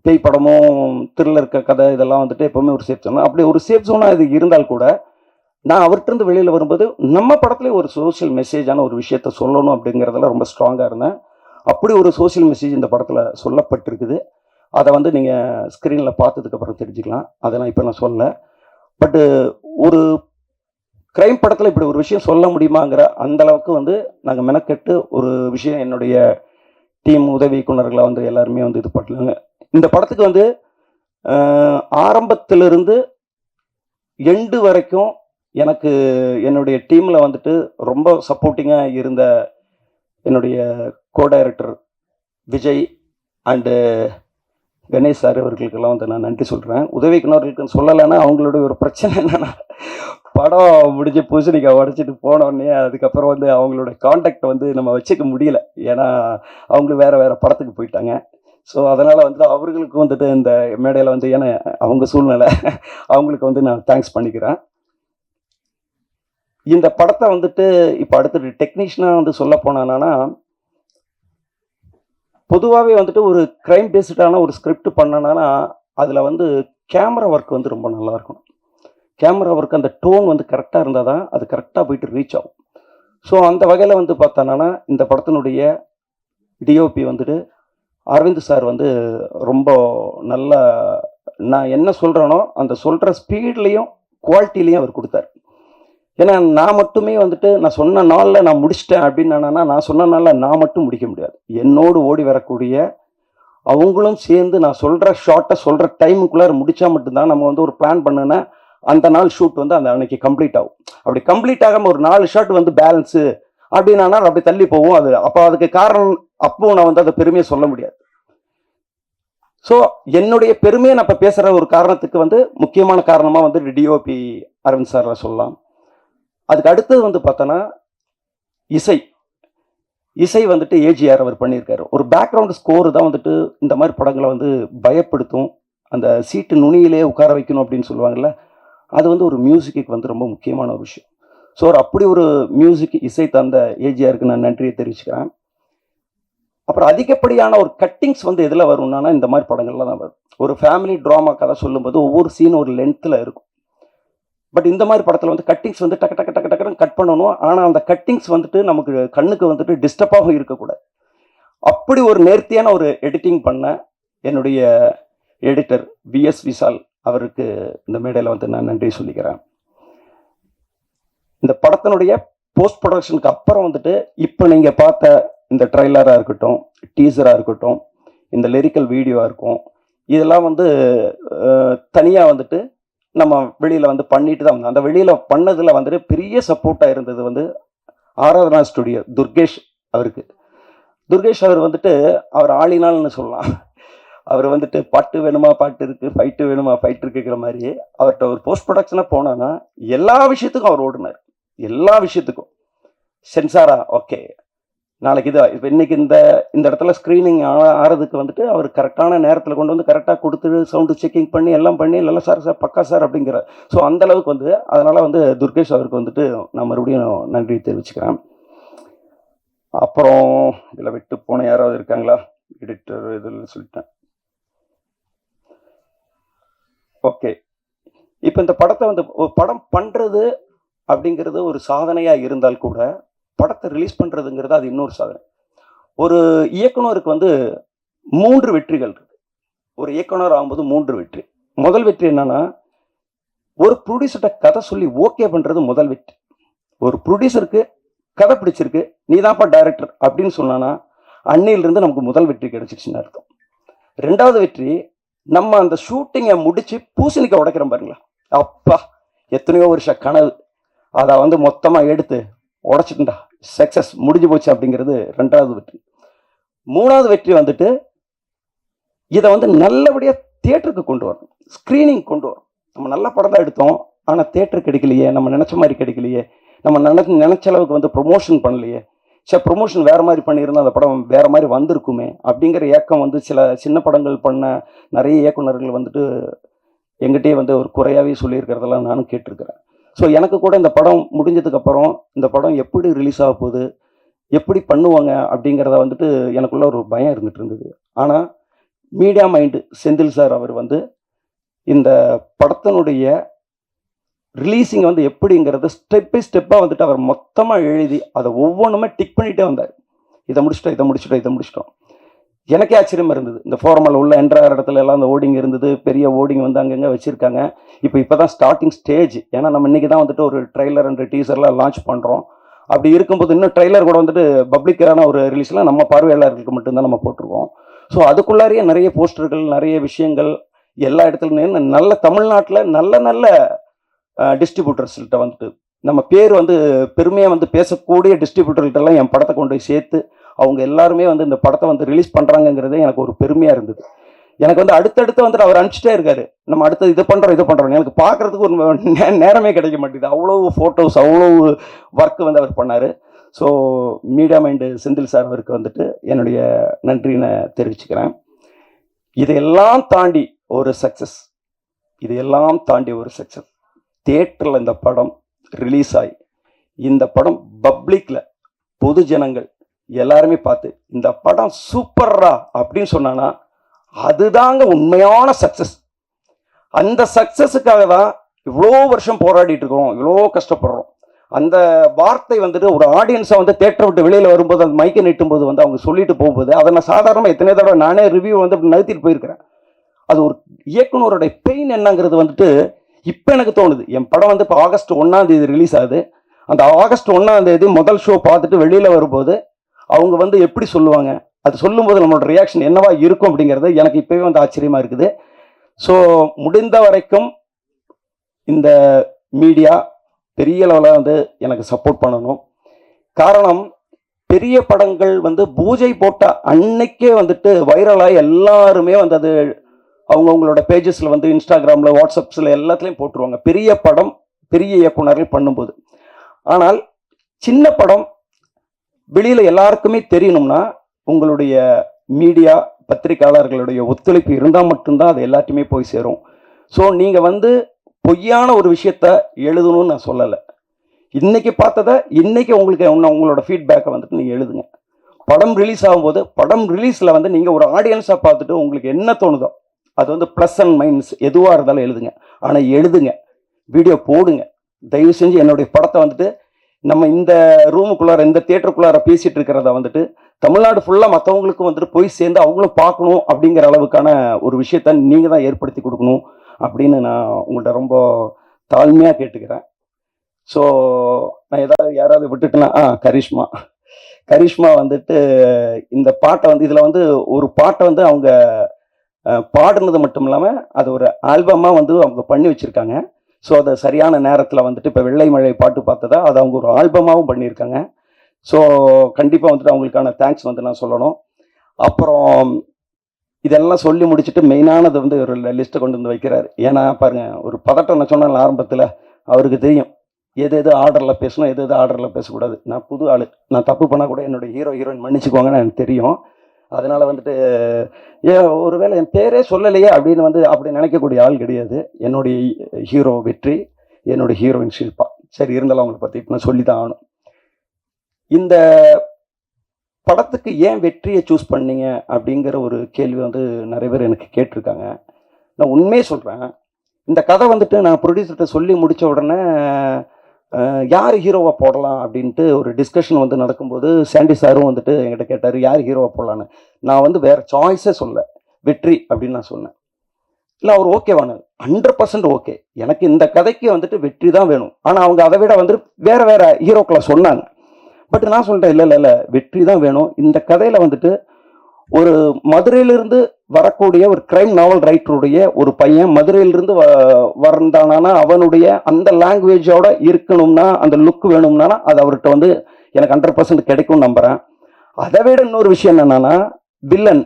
பேய் படமும் த்ரில்லர் கதை இதெல்லாம் வந்துட்டு எப்போவுமே ஒரு சேஃப் ஜோன். அப்படி ஒரு சேஃப் ஜோனாக இது இருந்தால் கூட நான் அவர்கிட்ட வெளியில் வரும்போது நம்ம படத்துலேயே ஒரு சோஷியல் மெசேஜான ஒரு விஷயத்த சொல்லணும் அப்படிங்கிறதுல ரொம்ப ஸ்ட்ராங்காக இருந்தேன். அப்படி ஒரு சோஷியல் மெசேஜ் இந்த படத்தில் சொல்லப்பட்டிருக்குது. அதை வந்து நீங்கள் ஸ்க்ரீனில் பார்த்ததுக்கப்புறம் தெரிஞ்சுக்கலாம். அதை நான் இப்போ நான் சொல்லலை. பட்டு ஒரு க்ரைம் படத்தில் இப்படி ஒரு விஷயம் சொல்ல முடியுமாங்கிற அந்தளவுக்கு வந்து நாங்கள் மெனக்கெட்டு ஒரு விஷயம் என்னுடைய டீம் உதவி இயக்குனர்களை வந்து எல்லாருமே வந்து இது பண்ணலாங்க. இந்த படத்துக்கு வந்து ஆரம்பத்திலிருந்து எண்டு வரைக்கும் எனக்கு என்னுடைய டீமில் வந்துட்டு ரொம்ப சப்போர்ட்டிங்காக இருந்த என்னுடைய co director Vijay and Ganesh sir அவர்களுக்கெல்லாம் வந்து நான் நன்றி சொல்கிறேன். உதவி இயக்குனர்களுக்கு சொல்லலைன்னா அவங்களுடைய ஒரு பிரச்சனை என்னென்னா, படம் முடிஞ்ச பூசணிக்காய் உடச்சிட்டு போனோடனே அதுக்கப்புறம் வந்து அவங்களோட காண்டாக்டை வந்து நம்ம வச்சுக்க முடியல. ஏன்னா அவங்களும் வேறு படத்துக்கு போயிட்டாங்க. ஸோ அதனால் வந்து அவர்களுக்கு வந்துட்டு இந்த மேடையில் வந்து ஏன்னா அவங்க சூழ்நிலை அவங்களுக்கு வந்து நான் தேங்க்ஸ் பண்ணிக்கிறேன். இந்த படத்தை வந்துட்டு இப்போ அடுத்தது டெக்னீஷியனாக வந்து சொல்ல போனானா, பொதுவாகவே வந்துட்டு ஒரு க்ரைம் பேஸ்டான ஒரு ஸ்கிரிப்ட் பண்ணனா அதில் வந்து கேமரா ஒர்க் வந்து ரொம்ப நல்லா இருக்கணும். கேமரா ஒர்க் அந்த டோன் வந்து கரெக்டாக இருந்தால் தான் அது கரெக்டாக போயிட்டு ரீச் ஆகும். ஸோ அந்த வகையில் வந்து பார்த்தானா இந்த படத்தினுடைய டிஓபி வந்துட்டு அரவிந்த் சார் வந்து ரொம்ப நல்ல, நான் என்ன சொல்கிறேனோ அந்த சொல்கிற ஸ்பீட்லேயும் குவாலிட்டிலையும் அவர் கொடுத்தார். ஏன்னா நான் மட்டுமே வந்துட்டு நான் சொன்ன நாளில் நான் முடிச்சிட்டேன் அப்படின்னு நான் சொன்ன நாளில் நான் மட்டும் முடிக்க முடியாது. என்னோடு ஓடி வரக்கூடிய அவங்களும் சேர்ந்து நான் சொல்கிற ஷார்ட்டை சொல்கிற டைமுக்குள்ளார முடித்தா மட்டும்தான் நம்ம வந்து ஒரு பிளான் பண்ணுன்னா அந்த நாள் ஷூட் வந்து அந்த அன்னைக்கு கம்ப்ளீட் ஆகும். அப்படி கம்ப்ளீட் ஆகாமல் ஒரு 4 ஷாட் வந்து பேலன்ஸு அப்படின்னா அப்படி தள்ளி போகும். அது அப்போ அதுக்கு காரணம் அப்போ நான் வந்து அதை பெருமையை சொல்ல முடியாது. ஸோ என்னுடைய பெருமையை நான் இப்போ பேசுகிற ஒரு காரணத்துக்கு வந்து முக்கியமான காரணமாக வந்து டிஓபி அரவிந்த் சார் சொல்லலாம். அதுக்கு அடுத்தது வந்து பார்த்தோன்னா இசை வந்துட்டு ஏஜிஆர் அவர் பண்ணியிருக்காரு. ஒரு பேக்ரவுண்ட் ஸ்கோரு தான் வந்துட்டு இந்த மாதிரி படங்களை வந்து பயப்படுத்தும், அந்த சீட்டு நுனியிலே உட்கார வைக்கணும் அப்படின்னு சொல்லுவாங்கள்ல, அது வந்து ஒரு மியூசிக்கு வந்து ரொம்ப முக்கியமான ஒரு விஷயம். ஸோ அப்படி ஒரு மியூசிக் இசை தந்த ஏஜிஆருக்கு நான் நன்றியை தெரிவிச்சுக்கிறேன். அப்புறம் அதிகப்படியான ஒரு கட்டிங்ஸ் வந்து எதில் வரும்னா இந்த மாதிரி படங்கள்ல தான் வரும். ஒரு ஃபேமிலி ட்ராமா கதை சொல்லும்போது ஒவ்வொரு சீன் ஒரு லென்த்தில் இருக்கும். பட் இந்த மாதிரி படத்தில் வந்து கட்டிங்ஸ் வந்து டக்கு டக்கு டக்கு டக்குன்னு கட் பண்ணணும். ஆனால் அந்த கட்டிங்ஸ் வந்துட்டு நமக்கு கண்ணுக்கு வந்துட்டு டிஸ்டர்பாகவும் இருக்கக்கூடாது. அப்படி ஒரு நேர்த்தியான ஒரு எடிட்டிங் பண்ண என்னுடைய எடிட்டர் விஎஸ் விஷால் அவருக்கு இந்த மேடையில் வந்து நான் நன்றி சொல்லிக்கிறேன். இந்த படத்தினுடைய போஸ்ட் ப்ரொடக்ஷனுக்கு அப்புறம் வந்துட்டு இப்போ நீங்கள் பார்த்த இந்த ட்ரைலராக இருக்கட்டும், டீசராக இருக்கட்டும், இந்த லிரிக்கல் வீடியோவாக இருக்கும், இதெல்லாம் வந்து தனியாக வந்துட்டு நம்ம வெளியில் வந்து பண்ணிட்டு தான் வந்தோம். அந்த வெளியில் பண்ணதில் வந்துட்டு பெரிய சப்போர்ட்டாக இருந்தது வந்து ஆராதனா ஸ்டுடியோ துர்கேஷ் அவருக்கு. துர்கேஷ் அவர் வந்துட்டு அவர் ஆளினால்னு சொல்லலாம். அவர் வந்துட்டு பாட்டு வேணுமா பாட்டு இருக்குது, ஃபைட்டு வேணுமா ஃபைட் இருக்குங்கிற மாதிரி அவர்கிட்ட ஒரு போஸ்ட் ப்ரொடக்ஷனாக போனான்னா எல்லா விஷயத்துக்கும் அவர் ஓடினார். எல்லா விஷயத்துக்கும் சென்சாரா ஓகே, நாளைக்கு இது இப்போ இன்றைக்கி இந்த இடத்துல ஸ்க்ரீனிங் ஆகிறதுக்கு வந்துட்டு அவர் கரெக்டான நேரத்தில் கொண்டு வந்து கரெக்டாக கொடுத்துட்டு சவுண்டு செக்கிங் பண்ணி எல்லாம் பண்ணி நல்லா சார் பக்கா சார் அப்படிங்கிற. ஸோ அந்தளவுக்கு வந்து அதனால் வந்து துர்கேஷ் அவருக்கு வந்துட்டு நான் மறுபடியும் நன்றி தெரிவிச்சுக்கிறேன். அப்புறம் இதில் விட்டு போன யாராவது இருக்காங்களா? எடிட்டர் இதில் சொல்லிட்டேன். ஓகே, இப்போ இந்த படத்தை வந்து ஒரு படம் பண்ணுறது அப்படிங்கிறது ஒரு சாதனையாக இருந்தால் கூட படத்தை ரிலீஸ் பண்ணுறதுங்கிறது அது இன்னொரு சாதனை. ஒரு இயக்குனருக்கு வந்து 3 வெற்றிகள் இருக்கு. ஒரு இயக்குனர் ஆகும்போது 3 வெற்றி. முதல் வெற்றி என்னன்னா, ஒரு ப்ரொடியூசர்கிட்ட கதை சொல்லி ஓகே பண்ணுறது முதல் வெற்றி. ஒரு ப்ரொடியூசருக்கு கதை பிடிச்சிருக்கு, நீ தான்ப்பா டைரக்டர் அப்படின்னு சொன்னான்னா அன்னையிலிருந்து நமக்கு முதல் வெற்றி கிடைச்சிருச்சுன்னு அர்த்தம். 2வது வெற்றி, நம்ம அந்த ஷூட்டிங்கை முடிச்சு பூசணிக்காய் உடைக்கிறோம் பாருங்களா, அப்பா எத்தனையோ வருஷம் கனவு அதை வந்து மொத்தமாக எடுத்து உடைச்சிட்டுண்டா, சக்ஸஸ் முடிஞ்சு போச்சு அப்படிங்கிறது 2வது வெற்றி. 3வது வெற்றி வந்துட்டு இதை வந்து நல்லபடியாக தியேட்டருக்கு கொண்டு வரணும், ஸ்க்ரீனிங் கொண்டு வரணும். நம்ம நல்ல படம் தான் எடுத்தோம், ஆனால் தியேட்டர் கிடைக்கலையே, நம்ம நினச்ச மாதிரி கிடைக்கலையே, நம்ம நினச்ச அளவுக்கு வந்து ப்ரொமோஷன் பண்ணலையே, சரி ப்ரொமோஷன் வேறு மாதிரி பண்ணியிருந்தால் அந்த படம் வேறு மாதிரி வந்திருக்குமே அப்படிங்கிற ஏக்கம் வந்து சில சின்ன படங்கள் பண்ண நிறைய இயக்குனர்கள் வந்துட்டு எங்கிட்டே வந்து ஒரு குறையாகவே சொல்லியிருக்கிறதெல்லாம் நானும் கேட்டிருக்கிறேன். ஸோ எனக்கு கூட இந்த படம் முடிஞ்சதுக்கப்புறம் இந்த படம் எப்படி ரிலீஸ் ஆக போகுது, எப்படி பண்ணுவாங்க அப்படிங்கிறத வந்துட்டு எனக்குள்ள ஒரு பயம் இருந்துகிட்டு இருந்தது. ஆனால் மீடியா மைண்டு செந்தில் சார் அவர் வந்து இந்த படத்தினுடைய ரிலீஸிங் வந்து எப்படிங்கிறது ஸ்டெப் பை ஸ்டெப்பாக வந்துட்டு அவர் மொத்தமாக எழுதி அதை ஒவ்வொன்றுமே டிக் பண்ணிகிட்டே வந்தார். இதை முடிச்சிட்டோம். எனக்கே ஆச்சரியமாக இருந்தது. இந்த ஃபோரமில் உள்ள என்ட்ராகிற இடத்துல எல்லாம் அந்த ஓடிங் இருந்தது, பெரிய ஓடிங் வந்து அங்கங்கே வச்சுருக்காங்க. இப்போ தான் ஸ்டார்டிங் ஸ்டேஜ். ஏன்னா நம்ம இன்றைக்கி தான் வந்துட்டு ஒரு ட்ரெய்லர் அண்ட் டீசர்லாம் லான்ச் பண்ணுறோம். அப்படி இருக்கும்போது இன்னும் ட்ரெய்லர் கூட வந்துட்டு பப்ளிக்கான ஒரு ரிலீஸ்லாம் நம்ம பார்வையாளர்களுக்கு மட்டும்தான் நம்ம போட்டிருக்கோம். ஸோ அதுக்குள்ளாரியே நிறைய போஸ்டர்கள், நிறைய விஷயங்கள் எல்லா இடத்துலையும் நல்ல தமிழ்நாட்டில் நல்ல டிஸ்ட்ரிபியூட்டர்ஸ்கிட்ட வந்துட்டு நம்ம பேர் வந்து பெருமையாக வந்து பேசக்கூடிய டிஸ்ட்ரிபியூட்டர்கிட்டலாம் என் படத்தை கொண்டு போய் சேர்த்து அவங்க எல்லாருமே வந்து இந்த படத்தை வந்து ரிலீஸ் பண்ணுறாங்கங்கிறதே எனக்கு ஒரு பெருமையாக இருந்தது. எனக்கு வந்து அடுத்தடுத்து வந்துட்டு அவர் அனுப்பிச்சிட்டே இருக்காரு, நம்ம அடுத்து இதை பண்ணுறோம். எனக்கு பார்க்குறதுக்கு ஒரு நேரமே கிடைக்க மாட்டேங்குது. அவ்வளோ ஃபோட்டோஸ், அவ்வளோ ஒர்க்கு வந்து அவர் பண்ணார். So media mind Senthil sir அவருக்கு வந்துட்டு என்னுடைய நன்றினை தெரிவிச்சுக்கிறேன். இதையெல்லாம் தாண்டி ஒரு சக்ஸஸ், தியேட்டரில் இந்த படம் ரிலீஸ் ஆகி இந்த படம் பப்ளிக்கில் பொது ஜனங்கள் எல்லாருமே பார்த்து இந்த படம் சூப்பர்ரா அப்படின்னு சொன்னான்னா அதுதாங்க உண்மையான சக்ஸஸ். அந்த சக்ஸஸுக்காக தான் இவ்வளோ வருஷம் போராடிட்டு இருக்கோம், இவ்வளோ கஷ்டப்படுறோம். அந்த வார்த்தை வந்துட்டு ஒரு ஆடியன்ஸை வந்து தேட்டரை விட்டு வெளியில் வரும்போது அந்த மைக்கை நீட்டும்போது வந்து அவங்க சொல்லிட்டு போகும்போது அதை நான் சாதாரணமாக எத்தனை தடவை நானே ரிவ்யூ வந்து நகர்த்திட்டு போயிருக்கிறேன். அது ஒரு இயக்குனருடைய பெயின் என்னங்கிறது வந்துட்டு இப்போ எனக்கு தோணுது. என் படம் வந்து இப்போ ஆகஸ்ட் 1ஆம் தேதி ரிலீஸ் ஆகுது. அந்த ஆகஸ்ட் 1ஆம் தேதி முதல் ஷோ பார்த்துட்டு வெளியில் வரும்போது அவங்க வந்து எப்படி சொல்லுவாங்க, அது சொல்லும்போது நம்மளோட ரியாக்ஷன் என்னவா இருக்கும் அப்படிங்கிறது எனக்கு இப்போவே வந்து ஆச்சரியமாக இருக்குது. ஸோ முடிந்த வரைக்கும் இந்த மீடியா பெரிய லெவலில் வந்து எனக்கு சப்போர்ட் பண்ணணும். காரணம், பெரிய படங்கள் வந்து பூஜை போட்ட அன்னைக்கே வந்துட்டு வைரலாகி எல்லாருமே வந்து அது அவங்கவுங்களோட பேஜஸில் வந்து இன்ஸ்டாகிராமில், வாட்ஸ்அப்ஸில் எல்லாத்துலேயும் போட்டுருவாங்க பெரிய படம் பெரிய இயக்குனர்கள் பண்ணும்போது. ஆனால் சின்ன படம் வெளியில் எல்லாருக்குமே தெரியணும்னா உங்களுடைய மீடியா பத்திரிகையாளர்களுடைய ஒத்துழைப்பு இருந்தால் மட்டும்தான் அது எல்லாத்தையுமே போய் சேரும். ஸோ நீங்கள் வந்து பொய்யான ஒரு விஷயத்த எழுதணும்னு நான் சொல்லலை. இன்னைக்கு பார்த்ததை இன்னைக்கு உங்களுக்கு உங்களோட ஃபீட்பேக்கை வந்துட்டு நீங்கள் எழுதுங்க. படம் ரிலீஸ் ஆகும்போது படம் ரிலீஸில் வந்து நீங்கள் ஒரு ஆடியன்ஸாக பார்த்துட்டு உங்களுக்கு என்ன தோணுதோ அது வந்து ப்ளஸ் அண்ட் மைனஸ் எதுவாக இருந்தாலும் எழுதுங்க. ஆனால் எழுதுங்க, வீடியோ போடுங்க. தயவு செஞ்சு என்னுடைய படத்தை வந்துட்டு நம்ம இந்த ரூமுக்குள்ளார இந்த தியேட்டருக்குள்ளார பேசிகிட்டு இருக்கிறத வந்துட்டு தமிழ்நாடு ஃபுல்லாக மற்றவங்களுக்கும் வந்துட்டு போய் சேர்ந்து அவங்களும் பார்க்கணும் அப்படிங்கிற அளவுக்கான ஒரு விஷயத்த நீங்கள் தான் ஏற்படுத்தி கொடுக்கணும் அப்படின்னு நான் உங்கள்கிட்ட ரொம்ப தாழ்மையாக கேட்டுக்கிறேன். ஸோ நான் யாராவது விட்டுட்டேன்னா கரிஷ்மா வந்துட்டு இந்த பாட்டை வந்து இதில் வந்து ஒரு பாட்டை வந்து அவங்க பாடுனது மட்டும் இல்லாமல் அது ஒரு ஆல்பமாக வந்து அவங்க பண்ணி வச்சுருக்காங்க. ஸோ அதை சரியான நேரத்தில் வந்துட்டு இப்போ வெள்ளை மழை பாட்டு பார்த்ததா அதை அவங்க ஒரு ஆல்பமாகவும் பண்ணியிருக்காங்க. ஸோ கண்டிப்பாக வந்துட்டு அவங்களுக்கான தேங்க்ஸ் வந்து நான் சொல்லணும். அப்புறம் இதெல்லாம் சொல்லி முடிச்சுட்டு மெயினானது வந்து ஒரு லிஸ்ட்டை கொண்டு வந்து வைக்கிறார். ஏன்னா பாருங்கள், ஒரு பதட்டம் நான் சொன்னேன் ஆரம்பத்தில், அவருக்கு தெரியும் எது ஆர்டரில் பேசணும், எது ஆர்டரில் பேசக்கூடாது. நான் புது ஆள், நான் தப்பு பண்ணால் கூட என்னுடைய ஹீரோயின் மன்னிச்சுக்குவாங்கன்னு எனக்கு தெரியும். அதனால் வந்துட்டு ஒருவேளை என் பேரே சொல்லலையே அப்படின்னு வந்து அப்படி நினைக்கக்கூடிய ஆள் கிடையாது. என்னுடைய ஹீரோ வெற்றி, என்னுடைய ஹீரோயின் ஷில்பா. சரி, இருந்தாலும் அவங்களை பற்றி இப்போ நான் சொல்லி தான் ஆகணும். இந்த படத்துக்கு ஏன் வெற்றியை சூஸ் பண்ணீங்க அப்படிங்கிற ஒரு கேள்வி வந்து நிறைய பேர் எனக்கு கேட்டிருக்காங்க. நான் உண்மையே சொல்கிறேன், இந்த கதை வந்துட்டு நான் ப்ரொடியூசர்கிட்ட சொல்லி முடித்த உடனே யார் ஹீரோவாக போடலாம் அப்படின்ட்டு ஒரு டிஸ்கஷன் வந்து நடக்கும்போது சாண்டி சாரும் வந்துட்டு என்கிட்ட கேட்டார் யார் ஹீரோவாக போடலான்னு. நான் வந்து வேறு சாய்ஸே சொல்ல, வெற்றி அப்படின்னு நான் சொன்னேன். இல்லை அவர் ஓகேவானு 100% ஓகே, எனக்கு இந்த கதைக்கு வந்துட்டு வெற்றி தான் வேணும். ஆனால் அவங்க அதை விட வந்துட்டு வேறு ஹீரோக்களை சொன்னாங்க. பட் நான் சொல்லிட்டேன், இல்லை வெற்றி தான் வேணும். இந்த கதையில் வந்துட்டு ஒரு மதுரையிலிருந்து வரக்கூடிய ஒரு கிரைம் நாவல் ரைட்டருடைய ஒரு பையன் மதுரையிலிருந்து வந்தானா அவனுடைய அந்த லாங்குவேஜோட இருக்கணும்னா, அந்த லுக் வேணும்னா அது அவர்கிட்ட வந்து எனக்கு 100% கிடைக்கும்னு நம்புகிறேன். அதை விட இன்னொரு விஷயம் என்னன்னா, வில்லன்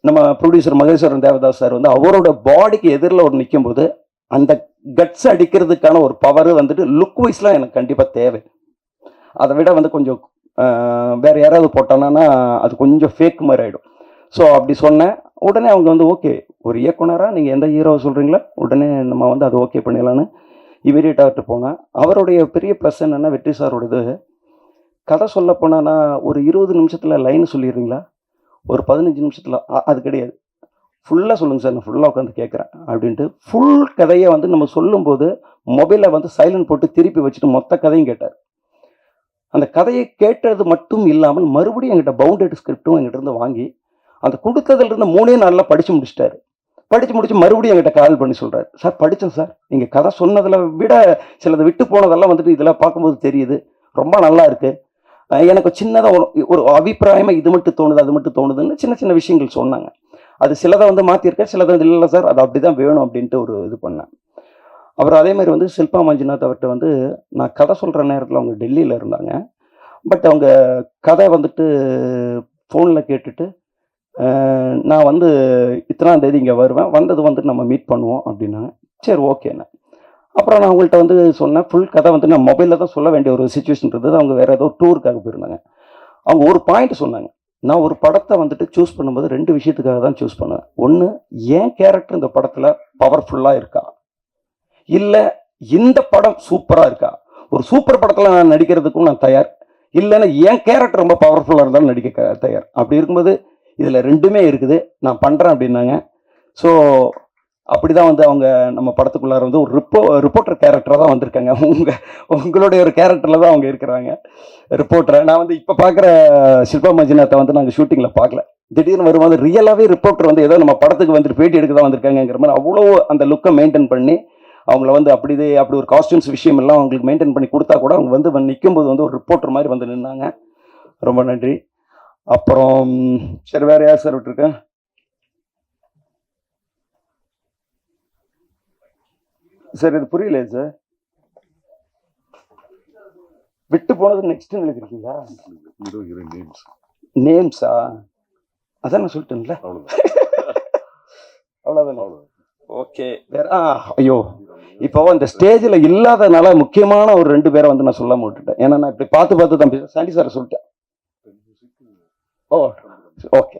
நம்ம ப்ரொடியூசர் மகேஸ்வரன் தேவதாஸ் சார் வந்து அவரோட பாடிக்கு எதிரில் ஒரு நிற்கும் போது அந்த கட்ஸ் அடிக்கிறதுக்கான ஒரு பவர் வந்துட்டு லுக் வைஸ்லாம் எனக்கு கண்டிப்பாக தேவை. அதை விட வந்து கொஞ்சம் வேறு யாராவது போட்டானா அது கொஞ்சம் ஃபேக் மாதிரி ஆகிடும். ஸோ அப்படி சொன்னேன். உடனே அவங்க வந்து ஓகே, ஒரு இயக்குனராக நீங்கள் எந்த ஹீரோவை சொல்கிறீங்களோ உடனே நம்ம வந்து அது ஓகே பண்ணிடலான்னு இமீடியட்டாகிட்டு போனேன். அவருடைய பெரிய ப்ளஸ் என்னென்னா, வெற்றி சாரோடது கதை சொல்ல போனால் ஒரு 20 நிமிஷத்தில் லைன் சொல்லிடுறீங்களா, ஒரு 15 நிமிஷத்தில் அது கிடையாது, ஃபுல்லாக சொல்லுங்கள் சார், நான் ஃபுல்லாக உட்காந்து கேட்குறேன் அப்படின்ட்டு ஃபுல் கதையை வந்து நம்ம சொல்லும்போது மொபைலை வந்து சைலண்ட் போட்டு திருப்பி வச்சுட்டு மொத்த கதையும் கேட்டார். அந்த கதையை கேட்டது மட்டும் இல்லாமல் மறுபடியும் எங்கிட்ட பவுண்டட் ஸ்கிரிப்டும் எங்கிட்ட இருந்து வாங்கி அந்த கொடுத்ததுலேருந்து 3 நாளில் படித்து முடிச்சிட்டாரு. படித்து முடிச்சு மறுபடியும் என்கிட்ட கால் பண்ணி சொல்கிறார், சார் படித்தேன் சார், நீங்கள் கதை சொன்னதில் விட சிலதை விட்டு போனதெல்லாம் வந்துட்டு இதெல்லாம் பார்க்கும்போது தெரியுது, ரொம்ப நல்லா இருக்குது. எனக்கு சின்னதாக ஒரு அபிப்பிராயமாக இது மட்டும் தோணுது அது மட்டும் தோணுதுன்னு சின்ன விஷயங்கள் சொன்னாங்க. அது சிலதை வந்து மாற்றிருக்கேன், சிலதை வந்து இல்லை சார் அது அப்படி தான் வேணும் அப்படின்ட்டு ஒரு இது பண்ணேன். அப்புறம் அதே மாதிரி வந்து ஷில்பா மஞ்சுநாத் அவர்கிட்ட வந்து நான் கதை சொல்கிற நேரத்தில் அவங்க டெல்லியில் இருந்தாங்க. பட் அவங்க கதை வந்துட்டு ஃபோனில் கேட்டுட்டு நான் வந்து இத்தனாம் தேதி இங்கே வருவேன், வந்தது வந்துட்டு நம்ம மீட் பண்ணுவோம் அப்படின்னாங்க. சரி ஓகேண்ணே. அப்புறம் நான் அவங்கள்ட்ட வந்து சொன்னேன், ஃபுல் கதை வந்து நான் மொபைலில் தான் சொல்ல வேண்டிய ஒரு சுச்சுவேஷன் இருந்தது. அவங்க வேறு ஏதோ டூருக்காக போயிருந்தாங்க. அவங்க ஒரு பாயிண்ட் சொன்னாங்க, நான் ஒரு படத்தை வந்துட்டு சூஸ் பண்ணும்போது 2 விஷயத்துக்காக தான் சூஸ் பண்ணுவேன். ஒன்று, என் கேரக்டர் இந்த படத்தில் பவர்ஃபுல்லாக இருக்கா, இல்லை இந்த படம் சூப்பராக இருக்கா. ஒரு சூப்பர் படத்தில் நான் நடிக்கிறதுக்கும் நான் தயார், இல்லைன்னா என் கேரக்டர் ரொம்ப பவர்ஃபுல்லாக இருந்தாலும் நடிக்க தயார். அப்படி இருக்கும்போது இதில் 2மே இருக்குது, நான் பண்ணுறேன் அப்படின்னாங்க. ஸோ அப்படி தான் வந்து அவங்க நம்ம படத்துக்குள்ளார வந்து ஒரு ரிப்போர்ட்டர் கேரக்டராக தான் வந்திருக்காங்க. உங்களுடைய ஒரு கேரக்டரில் தான் அவங்க இருக்கிறாங்க, ரிப்போர்ட்டரை. நான் வந்து இப்போ பார்க்குற ஷில்பா மஞ்சுநாத்தை வந்து நாங்கள் ஷூட்டிங்கில் பார்க்கல, திடீர்னு வரும்போது ரியலாகவே ரிப்போர்ட்டர் வந்து ஏதோ நம்ம படத்துக்கு வந்துட்டு பேட்டி எடுக்க தான் வந்திருக்காங்கிற மாதிரி அவ்வளோ அந்த லுக்கை மெயின்டைன் பண்ணி அவங்கள வந்து அப்படி ஒரு காஸ்டியூம்ஸ் விஷயம் எல்லாம் அவங்களுக்கு மெயின்டைன் பண்ணி கொடுத்தா கூட அவங்க வந்து நிற்கும்போது வந்து ஒரு ரிப்போர்ட்டர் மாதிரி வந்து நின்னாங்க. ரொம்ப நன்றி. அப்புறம் சரி, வேறு யார் சார் விட்டுருக்கேன்? சார் இது புரியல சார், விட்டு போனது நெக்ஸ்ட் எழுதிருக்கீங்களா? நேம்ஸா? அதான் நான் சொல்லிட்டேன்ல, அவ்வளோதானே. ஓகே, வேற ஐயோ, இப்போ இந்த ஸ்டேஜில் இல்லாதனால முக்கியமான ஒரு 2 பேரை வந்து நான் சொல்லாம விட்டுட்டேன். ஏன்னா நான் இப்படி பார்த்து தான் சாண்டி சாரை சொல்லிட்டேன். ஓ ஓகே,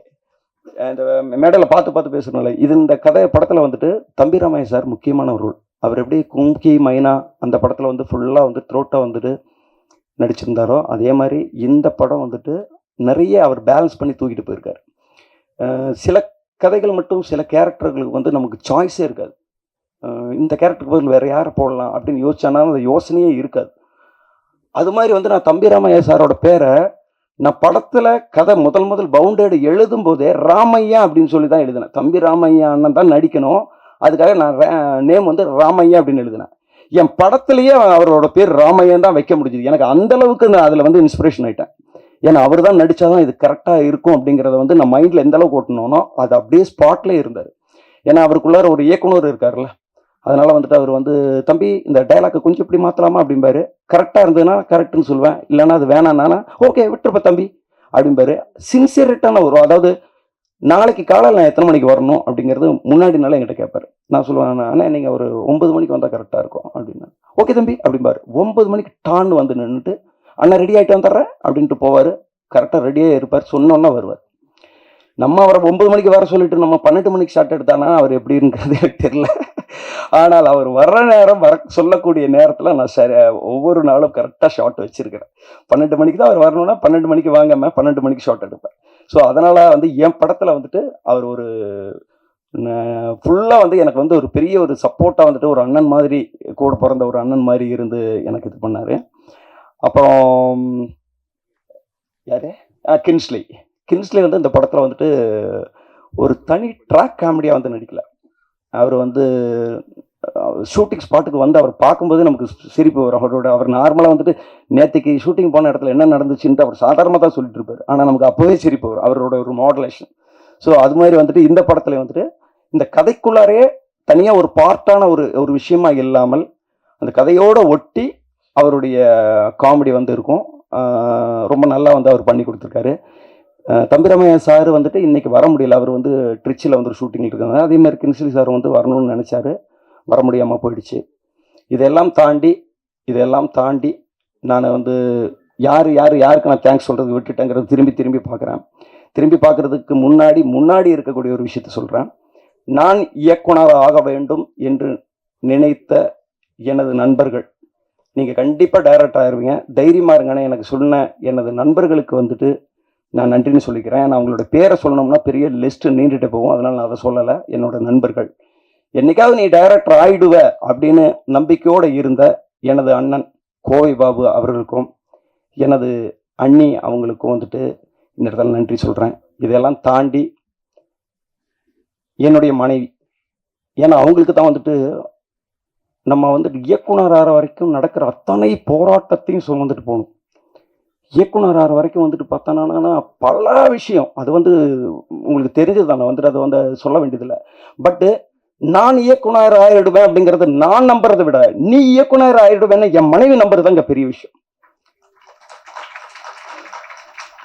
இந்த மேடையில் பார்த்து பேசுறதுனால இது இந்த கதை படத்தில் வந்துட்டு தம்பிராமையா சார் முக்கியமான ஒரு ரோல். அவர் எப்படி கும்கி மைனா அந்த படத்தில் வந்து ஃபுல்லாக வந்து த்ரோட்டாக வந்துட்டு நடிச்சிருந்தாரோ அதே மாதிரி இந்த படம் வந்துட்டு நிறைய அவர் பேலன்ஸ் பண்ணி தூக்கிட்டு போயிருக்கார். சில கதைகள் மட்டும் சில கேரக்டர்களுக்கு வந்து நமக்கு சாய்ஸே இருக்காது. இந்த கேரக்டருக்கு பதில் வேறு யாரை போடலாம் அப்படின்னு யோசிச்சானா அந்த யோசனையே இருக்காது. அது மாதிரி வந்து நான் தம்பி ராமையா சாரோட பேரை நான் படத்தில் கதை முதல் பவுண்டேடு எழுதும் போதே ராமையா அப்படின்னு சொல்லி தான் எழுதினேன். தம்பி ராமையா அண்ணன் தான் நடிக்கணும், அதுக்காக நான் நேம் வந்து ராமையா அப்படின்னு எழுதினேன். என் படத்துலேயே அவரோட பேர் ராமையன் தான் வைக்க முடிஞ்சுது. எனக்கு அந்தளவுக்கு நான் அதில் வந்து இன்ஸ்பிரேஷன் ஆகிட்டேன். ஏன்னா அவர் தான் நடித்தாதான் இது கரெக்டாக இருக்கும் அப்படிங்கிறத வந்து நான் மைண்டில் எந்த அளவுக்கு ஓட்டணும்னோ அது அப்படியே ஸ்பாட்லேயே இருந்தார். ஏன்னா அவருக்குள்ளார ஒரு இயக்குனர் இருக்கார்ல, அதனால் வந்துட்டு அவர் வந்து தம்பி இந்த டைலாக்கை கொஞ்சம் இப்படி மாற்றலாமா அப்படிம்பாரு. கரெக்டாக இருந்ததுன்னா கரெக்டுன்னு சொல்லுவேன், இல்லைன்னா அது வேணான்னா ஓகே விட்டுருப்ப தம்பி அப்படிம்பாரு. சின்சியரிட்டான ஒரு, அதாவது நாளைக்கு காலையில் நான் எத்தனை மணிக்கு வரணும் அப்படிங்கிறது முன்னாடி நாளே என்கிட்ட கேட்பார். நான் சொல்லுவேன், அண்ணா நீங்கள் ஒரு 9 மணிக்கு வந்தால் கரெக்டாக இருக்கும் அப்படின்னா ஓகே தம்பி அப்படிம்பாரு. 9 மணிக்கு டான்னு வந்து நின்றுட்டு அண்ணா ரெடி ஆகிட்டு வந்துடுறேன் அப்படின்ட்டு போவார். கரெக்டாக ரெடியாக இருப்பார், சொன்னோன்னா வருவார். நம்ம அவரை 9 மணிக்கு வர சொல்லிட்டு நம்ம 12 மணிக்கு ஷார்ட் எடுத்தானா அவர் எப்படிங்கிறது எனக்கு தெரியல. ஆனால் அவர் வர்ற நேரம் வர சொல்லக்கூடிய நேரத்தில் நான் சரி ஒவ்வொரு நாளும் கரெக்டாக ஷார்ட் வச்சுருக்கிறேன். 12 மணிக்கு தான் அவர் வரணும்னா 12 மணிக்கு வாங்காமல் 12 மணிக்கு ஷார்ட் எடுப்பேன். ஸோ அதனால் வந்து என் படத்தில் வந்துட்டு அவர் ஒரு ஃபுல்லாக வந்து எனக்கு வந்து ஒரு பெரிய ஒரு சப்போர்ட்டாக வந்துட்டு ஒரு அண்ணன் மாதிரி, கூட பிறந்த ஒரு அண்ணன் மாதிரி இருந்து எனக்கு இது பண்ணார். அப்புறம் யார், கின்ஸ்லி வந்து இந்த படத்தில் வந்துட்டு ஒரு தனி ட்ராக் காமெடியாக வந்து நடிக்கல. அவர் வந்து ஷூட்டிங் ஸ்பாட்டுக்கு வந்து அவர் பார்க்கும்போது நமக்கு சிரிப்பு வரும். அவர் நார்மலாக வந்துட்டு நேற்றுக்கு ஷூட்டிங் போன இடத்துல என்ன நடந்துச்சுன்ட்டு அவர் சாதாரணமாக தான் சொல்லிட்டு இருப்பார். ஆனால் நமக்கு அப்போவே சிரிப்பு வரும், அவரோட ஒரு மாடுலேஷன். ஸோ அது மாதிரி வந்துட்டு இந்த படத்தில் வந்துட்டு இந்த கதைக்குள்ளாரே தனியாக ஒரு பார்ட்டான ஒரு விஷயமா இல்லாமல் அந்த கதையோடு ஒட்டி அவருடைய காமெடி வந்து இருக்கும். ரொம்ப நல்லா வந்து அவர் பண்ணி கொடுத்துருக்காரு. தம்பிராமையா சார் வந்துட்டு இன்றைக்கி வர முடியல, அவர் வந்து ட்ரிச்சியில் வந்து ஷூட்டிங் இருக்காங்க. அதே மாதிரி கின்ஸ்லி சார் வந்து வரணும்னு நினச்சாரு, வர முடியாமல் போயிடுச்சு. இதெல்லாம் தாண்டி நான் வந்து யாருக்கு நான் தேங்க்ஸ் சொல்கிறது விட்டுட்டேங்கிறது திரும்பி பார்க்குறேன். திரும்பி பார்க்குறதுக்கு முன்னாடி இருக்கக்கூடிய ஒரு விஷயத்த சொல்கிறேன். நான் இயக்குனர் ஆக வேண்டும் என்று நினைத்த எனது நண்பர்கள், நீங்கள் கண்டிப்பாக டைரக்டர் ஆகிருவீங்க, தைரியமாக இருங்கன்னு எனக்கு சொன்ன எனது நண்பர்களுக்கு வந்துட்டு நான் நன்றின்னு சொல்லிக்கிறேன். நான் அவங்களோட பேரை சொல்லணும்னா பெரிய லிஸ்ட்டு நீண்டுகிட்டே போகும், அதனால் நான் அதை சொல்லலை. என்னோட நண்பர்கள், என்னைக்காவது நீ டைரக்டர் ஆகிடுவ அப்படின்னு நம்பிக்கையோடு இருந்த எனது அண்ணன் கோவை பாபு அவர்களுக்கும் எனது அண்ணி அவங்களுக்கும் வந்துட்டு இந்த இடத்துல நன்றி சொல்கிறேன். இதெல்லாம் தாண்டி என்னுடைய மனைவி, ஏன்னா அவங்களுக்கு தான் வந்துட்டு நம்ம வந்துட்டு இயக்குனர் ஆகிற வரைக்கும் நடக்கிற அத்தனை போராட்டத்தையும் சுமந்துட்டு போகணும். இயக்குனர் ஆகிற வரைக்கும் வந்துட்டு பார்த்தோன்னா பல விஷயம், அது வந்து உங்களுக்கு தெரிஞ்சது தானே, வந்துட்டு அதை வந்து சொல்ல வேண்டியதில்லை. பட்டு நான் இயக்குனர் ஆகிடுவேன் அப்படிங்கிறது நான் நம்புறதை விட நீ இயக்குனர் ஆகிடுவேன்னு என் மனைவி நம்புறது அங்கே பெரிய விஷயம்.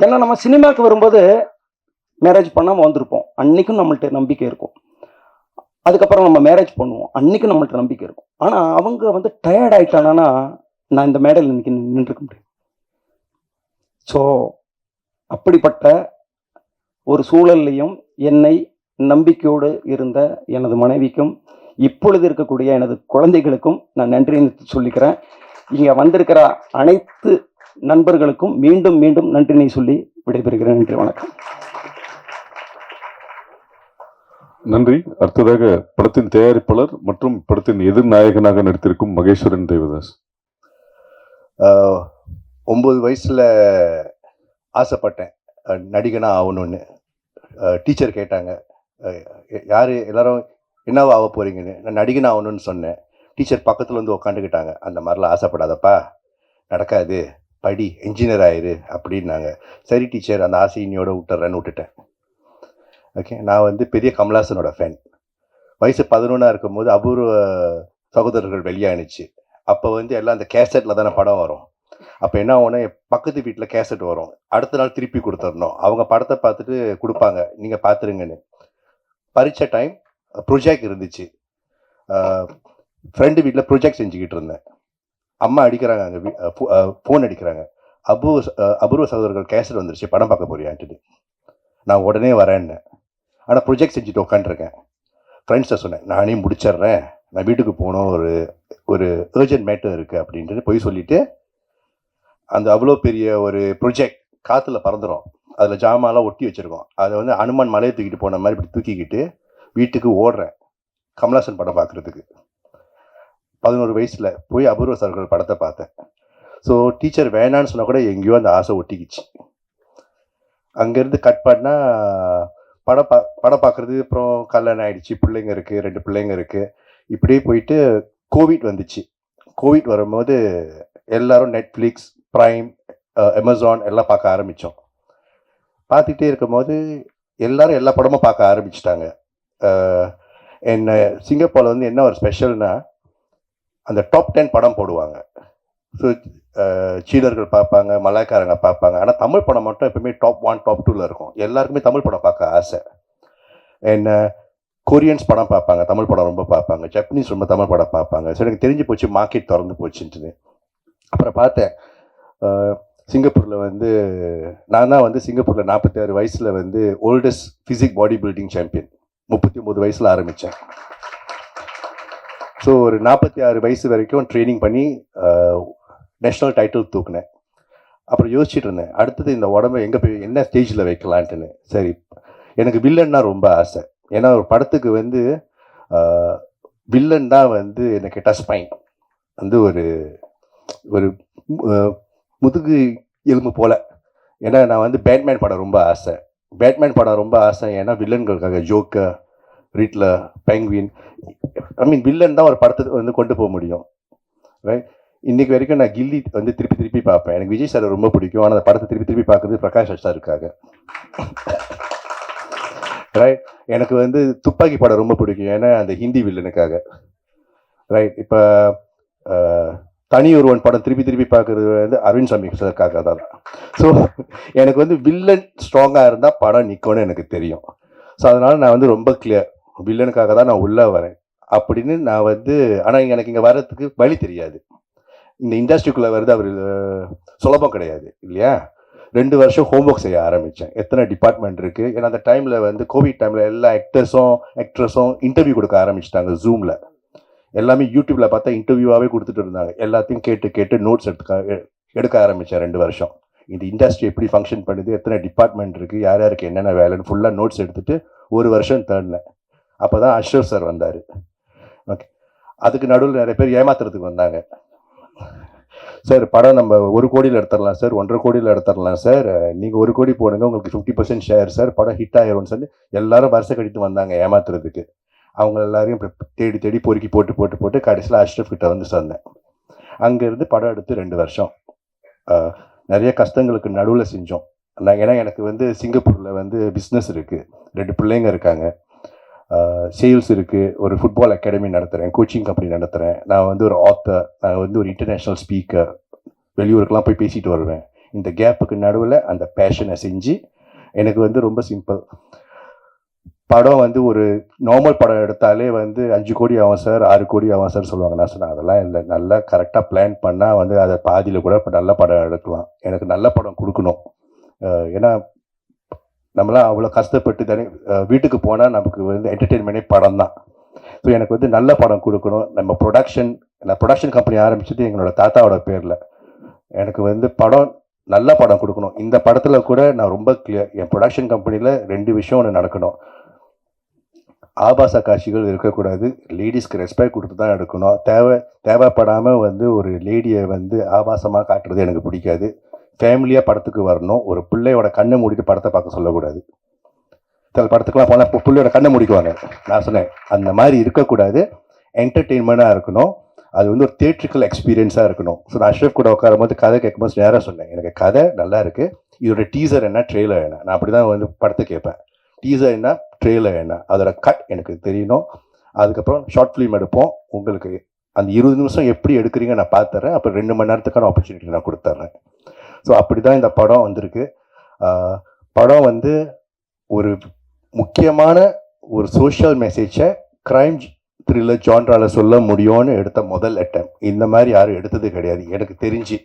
ஏன்னா நம்ம சினிமாவுக்கு வரும்போது மேரேஜ் பண்ணாமல் வந்திருப்போம், அன்னைக்கும் நம்மள்ட்ட நம்பிக்கை இருக்கும். அதுக்கப்புறம் நம்ம மேரேஜ் பண்ணுவோம், அன்னைக்கும் நம்மள்ட்ட நம்பிக்கை இருக்கும். ஆனால் அவங்க வந்து டயர்ட் ஆகிட்டானா நான் இந்த மேடையில் இன்னைக்கு நின்றுக்க முடியும். ஸோ அப்படிப்பட்ட ஒரு சூழல்லையும் என்னை நம்பிக்கையோடு இருந்த எனது மனைவிக்கும் இப்பொழுது இருக்கக்கூடிய எனது குழந்தைகளுக்கும் நான் நன்றின்னு சொல்லிக்கிறேன். இங்கே வந்திருக்கிற அனைத்து நண்பர்களுக்கும் மீண்டும் நன்றினை சொல்லி விடைபெறுகிறேன். நன்றி, வணக்கம். நன்றி. அடுத்ததாக படத்தின் தயாரிப்பாளர் மற்றும் படத்தின் எதிர்நாயகனாக நடித்திருக்கும் மகேஸ்வரன் தேவதாஸ். 9 வயசில் ஆசைப்பட்டேன் நடிகனாக ஆகணும்னு. டீச்சர் கேட்டாங்க, யார் எல்லாரும் என்னவா ஆக போகிறீங்கன்னு. நான் நடிகனாக ஆகணும்னு சொன்னேன். டீச்சர் பக்கத்தில் வந்து உக்காந்துக்கிட்டாங்க, அந்த மாதிரிலாம் ஆசைப்படாதப்பா, நடக்காது, படி, என்ஜினியர் ஆயிரு அப்படின்னாங்க. சரி டீச்சர், அந்த ஆசை இன்னையோட விட்டுட்டேன். ஓகே, நான் வந்து பெரிய கமல்ஹாசனோட ஃபேன். வயசு 11 இருக்கும்போது அபூர்வ சகோதரர்கள் வெளியானுச்சு. அப்போ வந்து எல்லாம் அந்த கேசட்டில் தானே படம் வரும். அப்போ என்ன ஆகும்னா, பக்கத்து வீட்டில் கேசட் வரும், அடுத்த நாள் திருப்பி கொடுத்துடணும். அவங்க படத்தை பார்த்துட்டு கொடுப்பாங்க, நீங்கள் பார்த்துருங்கன்னு. பரீட்சை டைம் ப்ரொஜெக்ட் இருந்துச்சு, ஃப்ரெண்டு வீட்டில் ப்ரொஜெக்ட் செஞ்சுக்கிட்டு இருந்தேன். அம்மா அடிக்கிறாங்க, அங்கே ஃபோன் அடிக்கிறாங்க, அபூர்வ சகோதரர்கள் கேசட் வந்துருச்சு, படம் பார்க்க போறியான்ட்டு. நான் உடனே வரேன்னு. ஆனால் ப்ரொஜெக்ட் செஞ்சுட்டு உட்காந்துருக்கேன். ஃப்ரெண்ட்ஸை சொன்னேன், நானே முடிச்சிட்றேன், நான் வீட்டுக்கு போகணும், ஒரு ஒரு அர்ஜென்ட் மேட்டர் இருக்குது அப்படின்ட்டு போய் சொல்லிவிட்டு அந்த அவ்வளோ பெரிய ஒரு ப்ரொஜெக்ட் காற்றுல பறந்துடும். அதில் ஜாமான்லாம் ஒட்டி வச்சுருக்கோம். அதை வந்து அனுமான் மலையை தூக்கிட்டு போன மாதிரி இப்படி தூக்கிக்கிட்டு வீட்டுக்கு ஓடுறேன் கமலாசன் படம் பார்க்குறதுக்கு. 11 வயசில் போய் அபூர்வ சகோதரர்கள் படத்தை பார்த்தேன். ஸோ டீச்சர் வேணான்னு சொன்னால் கூட எங்கேயோ அந்த ஆசை ஒட்டிக்கிச்சு. அங்கேருந்து கட் பண்ணால் படம் பார்க்குறது. அப்புறம் கல்யாணம் ஆகிடுச்சு, பிள்ளைங்க இருக்குது, 2 பிள்ளைங்க இருக்குது. இப்படியே போயிட்டு கோவிட் வந்துச்சு. கோவிட் வரும்போது எல்லோரும் நெட்ஃப்ளிக்ஸ், ப்ரைம், அமேசான் எல்லாம் பார்க்க ஆரம்பித்தோம். பார்த்துக்கிட்டே இருக்கும்போது எல்லோரும் எல்லா படமும் பார்க்க ஆரம்பிச்சிட்டாங்க. என்ன சிங்கப்பூரில் வந்து என்ன ஒரு ஸ்பெஷல்னா, அந்த டாப் 10 படம் போடுவாங்க. ஸோ சீனர்கள் பார்ப்பாங்க, மலாய்க்காரங்க பார்ப்பாங்க. ஆனால் தமிழ் படம் மட்டும் எப்பவுமே டாப் 1 டாப் 2ல் இருக்கும். எல்லாருக்குமே தமிழ் படம் பார்க்க ஆசை. என்ன கொரியன்ஸ் படம் பார்ப்பாங்க, தமிழ் படம் ரொம்ப பார்ப்பாங்க. ஜப்பனீஸ் ரொம்ப தமிழ் படம் பார்ப்பாங்க. ஸோ எனக்கு தெரிஞ்சு போச்சு, மார்க்கெட் திறந்து போச்சுன்ட்டு. அப்புறம் பார்த்தேன் சிங்கப்பூரில் வந்து நான் தான் வந்து சிங்கப்பூரில் 46 வயசில் வந்து oldest physique body building champion. 39 வயசில் ஆரம்பித்தேன். ஸோ ஒரு 46 வயசு வரைக்கும் ட்ரைனிங் பண்ணி நேஷ்னல் டைட்டில் தூக்குனேன். அப்புறம் யோசிச்சுட்டு இருந்தேன், அடுத்தது இந்த உடம்பை எங்கே போய் என்ன ஸ்டேஜில் வைக்கலான்ட்டுன்னு. சரி, எனக்கு வில்லன்னா ரொம்ப ஆசை. ஏன்னா ஒரு படத்துக்கு வந்து வில்லன் தான் வந்து எனக்கு டச் பாயிண்ட். வந்து ஒரு ஒரு முதுகு எலும்பு போல். ஏன்னா நான் வந்து பேட்மேன் படம் ரொம்ப ஆசை. பேட்மேன் படம் ரொம்ப ஆசை. ஏன்னா வில்லன்களுக்காக ஜோக்கர், ரிட்லர், பெங்குவின், வில்லன் தான் ஒரு படத்தை வந்து கொண்டு போக முடியும். ரைட். இன்றைக்கி வரைக்கும் நான் கில்லி வந்து திருப்பி பார்ப்பேன். எனக்கு விஜய் சார் ரொம்ப பிடிக்கும். ஆனால் அந்த படத்தை திருப்பி பார்க்குறது பிரகாஷ் ராஜ் சாருக்காக. ரைட். எனக்கு வந்து துப்பாக்கி படம் ரொம்ப பிடிக்கும். ஏன்னா அந்த ஹிந்தி வில்லனுக்காக. ரைட். இப்போ தனி ஒருவன் படம் திருப்பி பார்க்குறது வந்து அரவிந்த் சாமி சாருக்காக தான். ஸோ எனக்கு வந்து வில்லன் ஸ்ட்ராங்காக இருந்தால் படம் நிற்கும்னு எனக்கு தெரியும். ஸோ அதனால் நான் வந்து ரொம்ப கிளியர், வில்லனுக்காக தான் நான் உள்ளே வரேன் அப்படின்னு நான் வந்து. ஆனால் எனக்கு இங்கே வர்றதுக்கு வழி தெரியாது. இந்த இண்டஸ்ட்ரிக்குள்ளே வருது அவர் சுலபம் கிடையாது இல்லையா. 2 வருஷம் ஹோம்ஒர்க் செய்ய ஆரம்பித்தேன். எத்தனை டிபார்ட்மெண்ட் இருக்குது. ஏன்னா அந்த டைமில் வந்து கோவிட் டைமில் எல்லா ஆக்ட்ரஸும் இன்டர்வியூ கொடுக்க ஆரம்பிச்சிட்டாங்க ஜூமில். எல்லாமே யூடியூப்பில் பார்த்தா இன்டர்வியூவாகவே கொடுத்துட்டு இருந்தாங்க. எல்லாத்தையும் கேட்டு நோட்ஸ் எடுக்க ஆரம்பித்தேன் 2 வருஷம். இந்த இண்டஸ்ட்ரி எப்படி ஃபங்க்ஷன் பண்ணுது, எத்தனை டிபார்ட்மெண்ட் இருக்குது, யார் யாருக்கு என்னென்ன வேலைன்னு ஃபுல்லாக நோட்ஸ் எடுத்துகிட்டு 1 வருஷம் தேடினேன். அப்போ தான் அஷ்ரஃப் சார் வந்தார். ஓகே. அதுக்கு நடுவில் நிறைய பேர் ஏமாத்துறதுக்கு வந்தாங்க. சார் படம் நம்ம 1 கோடியில் எடுத்துடலாம் சார், 1.5 கோடியில் எடுத்துடலாம் சார், நீங்கள் 1 கோடி போடுங்க, உங்களுக்கு 50% ஷேர் சார், படம் ஹிட் ஆயிரும்னு சொல்லி எல்லாரும் வருஷ கட்டிட்டு வந்தாங்க ஏமாத்துறதுக்கு. அவங்க எல்லாரையும் தேடி பொறுக்கி போட்டு கடைசியில் அஷ்ரஃப் கிட்ட வந்து சொன்னேன். அங்கேருந்து படம் எடுத்து 2 வருஷம் நிறைய கஷ்டங்களுக்கு நடுவில் செஞ்சோம். ஏன்னா எனக்கு வந்து சிங்கப்பூரில் வந்து பிஸ்னஸ் இருக்குது, 2 பிள்ளைங்க இருக்காங்க, சேல்ஸ் இருக்குது, ஒரு ஃபுட்பால் அகாடமி நடத்துகிறேன், கோச்சிங் கம்பெனி நடத்துகிறேன், நான் வந்து ஒரு ஆத்தர், நான் வந்து ஒரு இன்டர்நேஷ்னல் ஸ்பீக்கர், வெளியூருக்கெலாம் போய் பேசிட்டு வருவேன். இந்த கேப்புக்கு நடுவில் அந்த பேஷனை செஞ்சு எனக்கு வந்து ரொம்ப சிம்பிள். படம் வந்து ஒரு நார்மல் படம் எடுத்தாலே வந்து 5 கோடி ஆகும் சார், 6 கோடி ஆகும் சார் சொல்லுவாங்க. நான் சொன்னேன் அதெல்லாம் இல்லை, நல்லா கரெக்டாக பிளான் பண்ணால் வந்து அதை பாதியில் கூட இப்போ நல்ல படம் எடுக்கலாம். எனக்கு நல்ல படம் கொடுக்கணும். ஏன்னா நம்மளாம் அவ்வளோ கஷ்டப்பட்டு தானே வீட்டுக்கு போனால் நமக்கு வந்து என்டர்டெயின்மெண்ட்டே படம் தான். ஸோ எனக்கு வந்து நல்ல படம் கொடுக்கணும். நான் ப்ரொடக்ஷன் கம்பெனி ஆரம்பிச்சது எங்களோட தாத்தாவோட பேரில். எனக்கு வந்து நல்ல படம் கொடுக்கணும். இந்த படத்தில் கூட நான் ரொம்ப கிளியர், என் ப்ரொடக்ஷன் கம்பெனியில் 2 விஷயம் ஒன்று நடக்கணும். ஆபாச காட்சிகள் இருக்கக்கூடாது, லேடிஸ்க்கு ரெஸ்பெக்ட் கொடுத்து தான் எடுக்கணும். தேவைப்படாமல் வந்து ஒரு லேடியை வந்து ஆபாசமாக காட்டுறது எனக்கு பிடிக்காது. ஃபேமிலியாக படத்துக்கு வரணும். ஒரு பிள்ளையோட கண்ணை மூடிட்டு படத்தை பார்க்க சொல்லக்கூடாது. சில படத்துக்கெலாம் போனால் பிள்ளையோட கண்ணை மூடிக்குவாங்க. நான் சொன்னேன் அந்த மாதிரி இருக்கக்கூடாது, என்டர்டெயின்மெண்ட்டாக இருக்கணும். அது வந்து ஒரு தியேட்ரிக்கல் எக்ஸ்பீரியன்ஸாக இருக்கணும். ஸோ நான் அஷ்ரஃப் கூட உட்காரும் போது கதை கேட்கும்போது நேராக சொன்னேன், எனக்கு கதை நல்லா இருக்குது, இதோட டீசர் என்ன, ட்ரெய்லர் என்ன. நான் அப்படி தான் வந்து படத்தை கேட்பேன். டீசர் என்ன, ட்ரெய்லர் என்ன, அதோட கட் எனக்கு தெரியணும். அதுக்கப்புறம் ஷார்ட் ஃபிலிம் எடுப்போம். உங்களுக்கு அந்த 20 நிமிஷம் எப்படி எடுக்கிறீங்க நான் பார்த்துறேன். அப்புறம் 2 மணி நேரத்துக்கான ஆப்பர்ச்சுனிட்டி நான் கொடுத்துட்றேன். ஸோ அப்படி தான் இந்த படம் வந்திருக்கு. படம் வந்து ஒரு முக்கியமான ஒரு சோஷியல் மெசேஜை க்ரைம் த்ரில்லர் ஜான்ராவில் சொல்ல முடியும்னு எடுத்த முதல் அட்டம். இந்த மாதிரி யாரும் எடுத்தது கிடையாது எனக்கு தெரிஞ்சு.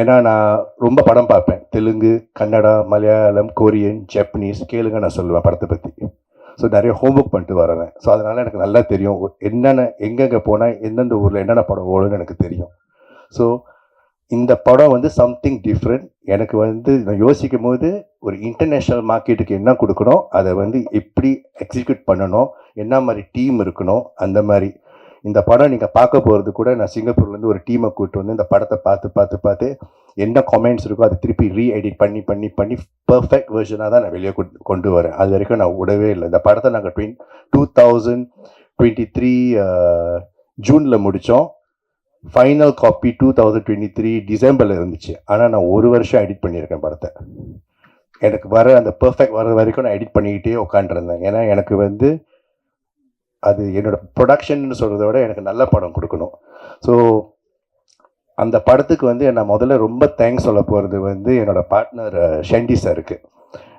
ஏன்னா நான் ரொம்ப படம் பார்ப்பேன், தெலுங்கு, கன்னடா, மலையாளம், கொரியன், ஜப்பனீஸ், கேளுங்க நான் சொல்லுவேன் படத்தை பற்றி. ஸோ நிறைய ஹோம்ஒர்க் பண்ணிட்டு வரேன். ஸோ அதனால் எனக்கு நல்லா தெரியும் என்னென்ன எங்கெங்கே போனால் எந்தெந்த ஊரில் என்னென்ன படம் ஓடுன்னு எனக்கு தெரியும். ஸோ இந்த படம் வந்து சம்திங் டிஃப்ரெண்ட். எனக்கு வந்து நான் யோசிக்கும் போது ஒரு இன்டர்நேஷ்னல் மார்க்கெட்டுக்கு என்ன கொடுக்கணும், அதை வந்து எப்படி எக்ஸிக்யூட் பண்ணணும், என்ன மாதிரி டீம் இருக்கணும், அந்த மாதிரி. இந்த படம் நீங்கள் பார்க்க போகிறது கூட நான் சிங்கப்பூர்லேருந்து ஒரு டீமை கூப்பிட்டு வந்து இந்த படத்தை பார்த்து என்ன கமெண்ட்ஸ் இருக்கோ அதை திருப்பி ரீஎடிட் பண்ணி பர்ஃபெக்ட் வெர்ஷனாக தான் நான் வெளியே கொண்டு வரேன். அது வரைக்கும் நான் விடவே இல்லை. இந்த படத்தை நாங்கள் 2023 ஜூனில் முடித்தோம். ஃபைனல் காப்பி 2023 டிசம்பரில் இருந்துச்சு. ஆனால் நான் ஒரு வருஷம் எடிட் பண்ணியிருக்கேன் படத்தை. எனக்கு வர அந்த பர்ஃபெக்ட் வர வரைக்கும் நான் எடிட் பண்ணிக்கிட்டே உட்காந்துருந்தேன். ஏன்னா எனக்கு வந்து அது என்னோடய ப்ரொடக்ஷன்னு சொல்கிறத விட எனக்கு நல்ல படம் கொடுக்கணும். ஸோ அந்த படத்துக்கு வந்து நான் முதல்ல ரொம்ப தேங்க்ஸ் சொல்ல போகிறது வந்து என்னோடய பார்ட்னர் ஷெண்டி சாருக்கு.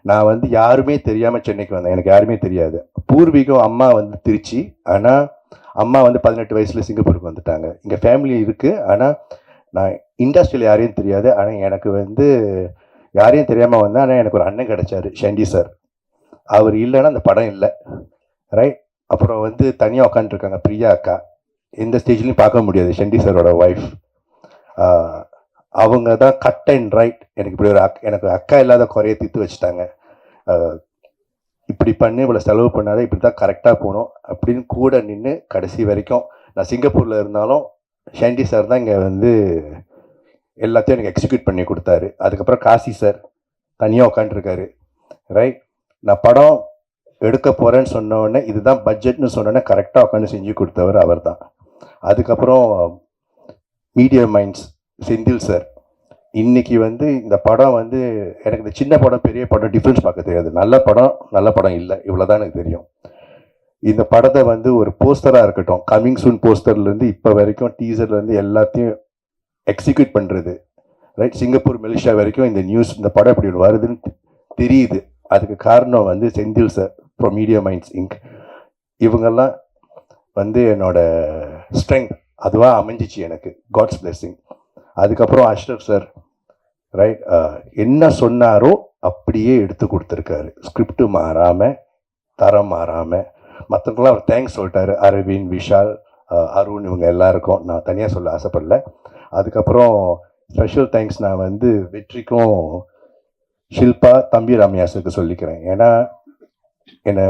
நான் வந்து யாருமே தெரியாமல் சென்னைக்கு வந்தேன். எனக்கு யாருமே தெரியாது. பூர்வீகம் அம்மா வந்து திருச்சி, ஆனால் அம்மா வந்து 18 வயசில் சிங்கப்பூருக்கு வந்துட்டாங்க. இங்கே ஃபேமிலி இருக்குது, ஆனால் நான் இண்டஸ்ட்ரியில் யாரையும் தெரியாது. ஆனால் எனக்கு வந்து யாரையும் தெரியாமல் வந்தேன். ஆனால் எனக்கு ஒரு அண்ணன் கிடச்சார், ஷெண்டி சார். அவர் இல்லைன்னா அந்த படம் இல்லை, ரைட். அப்புறம் வந்து தனியாக உட்காந்துருக்காங்க பிரியா அக்கா. எந்த ஸ்டேஜ்லையும் பார்க்க முடியாது, ஷெண்டி சாரோட ஒய்ஃப். அவங்க தான் கட் அண்ட் ரைட். எனக்கு இப்படி ஒரு எனக்கு அக்கா இல்லாத குறைய தீர்த்து வச்சுட்டாங்க. இப்படி பண்ணி இவ்வளோ செலவு பண்ணாத, இப்படி தான் கரெக்டாக போகணும் அப்படின்னு கூட நின்று கடைசி வரைக்கும். நான் சிங்கப்பூரில் இருந்தாலும் ஷெண்டி சார் தான் இங்கே வந்து எல்லாத்தையும் எனக்கு எக்ஸிக்யூட் பண்ணி கொடுத்தாரு. அதுக்கப்புறம் காசி சார் தனியாக உட்காந்துருக்காரு, ரைட். நான் படம் எடுக்க போகிறேன்னு சொன்னோடனே இதுதான் பட்ஜெட்னு சொன்னோடனே கரெக்டாக உட்காந்து செஞ்சு கொடுத்தவர் அவர் தான். அதுக்கப்புறம் மீடியம் மைண்ட்ஸ் செந்தில் சார். இன்றைக்கி வந்து இந்த படம் வந்து எனக்கு இந்த சின்ன படம் பெரிய படம் டிஃப்ரென்ஸ் பார்க்க தெரியாது. நல்ல படம் இல்லை, இவ்வளோதான் எனக்கு தெரியும். இந்த படத்தை வந்து ஒரு போஸ்டராக இருக்கட்டும், கமிங் சூன் போஸ்டர்லேருந்து இப்போ வரைக்கும் டீசர்லேருந்து எல்லாத்தையும் எக்ஸிக்யூட் பண்ணுறது, ரைட். சிங்கப்பூர் மலேசியா வரைக்கும் இந்த நியூஸ், இந்த படம் இப்படி ஒன்று வருதுன்னு தெரியுது. அதுக்கு காரணம் வந்து Senthil sir from media minds ink. இவங்கெல்லாம் வந்து என்னோட ஸ்ட்ரெங்க் அதுவாக அமைஞ்சிச்சு எனக்கு, காட்ஸ் பிளெஸ்ஸிங். அதுக்கப்புறம் அஷ்ரஃப் சார், ரைட். என்ன சொன்னாரோ அப்படியே எடுத்து கொடுத்துருக்காரு. ஸ்கிரிப்டு மாறாமல், தரம் மாறாமல். மற்றவங்களாம் அவர் தேங்க்ஸ் சொல்லிட்டாரு. அரவிந்த், விஷால், அருண், இவங்க எல்லாருக்கும் நான் தனியாக சொல்ல ஆசைப்படல. அதுக்கப்புறம் ஸ்பெஷல் தேங்க்ஸ் நான் வந்து வெற்றிக்கும் ஷில்பா, தம்பி ராமையாசுக்கு சொல்லிக்கிறேன். ஏன்னா என்னை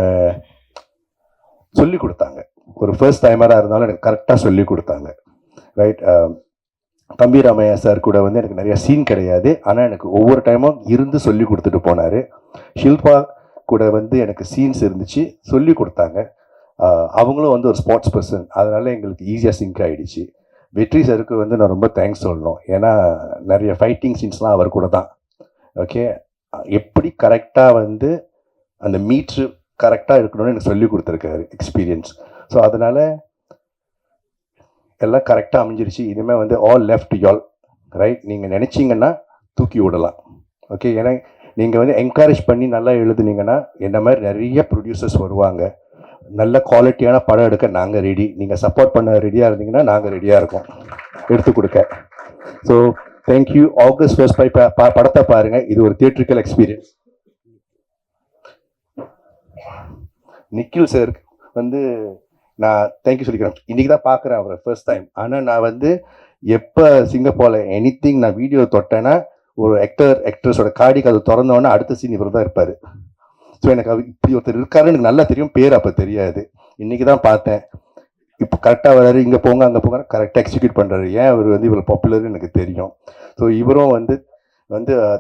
சொல்லி கொடுத்தாங்க. ஒரு ஃபர்ஸ்ட் டைமராக இருந்தாலும் எனக்கு கரெக்டாக சொல்லி கொடுத்தாங்க, ரைட். தம்பி ராமையா சார் கூட வந்து எனக்கு நிறைய சீன் கிடையாது, ஆனால் எனக்கு ஒவ்வொரு டைமும் இருந்து சொல்லி கொடுத்துட்டு போனார். ஷில்பா கூட வந்து எனக்கு சீன்ஸ் இருந்துச்சு, சொல்லி கொடுத்தாங்க. அவங்களும் வந்து ஒரு ஸ்போர்ட்ஸ் பர்சன், அதனால் எங்களுக்கு ஈஸியாக சிங்க் ஆகிடுச்சு. வெற்றி சாருக்கு வந்து நான் ரொம்ப தேங்க்ஸ் சொல்லணும். ஏன்னா நிறைய ஃபைட்டிங் சீன்ஸ்லாம் அவர் கூட தான், ஓகே. எப்படி கரெக்டாக வந்து அந்த மீட்ரு கரெக்டாக இருக்கணும்னு எனக்கு சொல்லி கொடுத்துருக்காரு, எக்ஸ்பீரியன்ஸ். ஸோ அதனால் எல்லாம் கரெக்டாக அமைஞ்சிருச்சு. இனிமேல் வந்து ஆல் லெஃப்ட் யால், ரைட். நீங்கள் நினச்சிங்கன்னா தூக்கி விடலாம், ஓகே. ஏன்னா நீங்கள் வந்து என்கரேஜ் பண்ணி நல்லா எழுதுனீங்கன்னா என்ன மாதிரி நிறைய ப்ரொடியூசர்ஸ் வருவாங்க. நல்ல குவாலிட்டியான படம் எடுக்க நாங்கள் ரெடி. நீங்கள் சப்போர்ட் பண்ண ரெடியாக இருந்தீங்கன்னா நாங்கள் ரெடியாக இருக்கோம் எடுத்து கொடுக்க. So thank you. ஆகஸ்ட் 1 படத்தை பாருங்கள். இது ஒரு தியேட்ரிக்கல் எக்ஸ்பீரியன்ஸ். நிக்கில் சார் வந்து நான் தேங்க்யூ சொல்லிக்கிறேன். இன்றைக்கி தான் பார்க்குறேன் அவரை ஃபர்ஸ்ட் டைம். ஆனால் நான் வந்து எப்போ சிங்கப்பூரில் எனிதிங் நான் வீடியோ தொட்டேன்னா ஒரு ஆக்ட்ரஸோட காடிக்கு அது திறந்தோன்னே அடுத்த சீன் இவர் தான் இருப்பார். ஸோ எனக்கு இப்படி ஒருத்தர் இருக்காருன்னு எனக்கு நல்லா தெரியும், பேர் அப்போ தெரியாது. இன்றைக்கி தான் பார்த்தேன். இப்போ கரெக்டாக வராரு, இங்கே போங்க அங்கே போங்க, கரெக்டாக எக்ஸிக்யூட் பண்ணுறாரு. ஏன் அவர் வந்து இவ்வளோ பாப்புலர்னு எனக்கு தெரியும். ஸோ இவரும் வந்து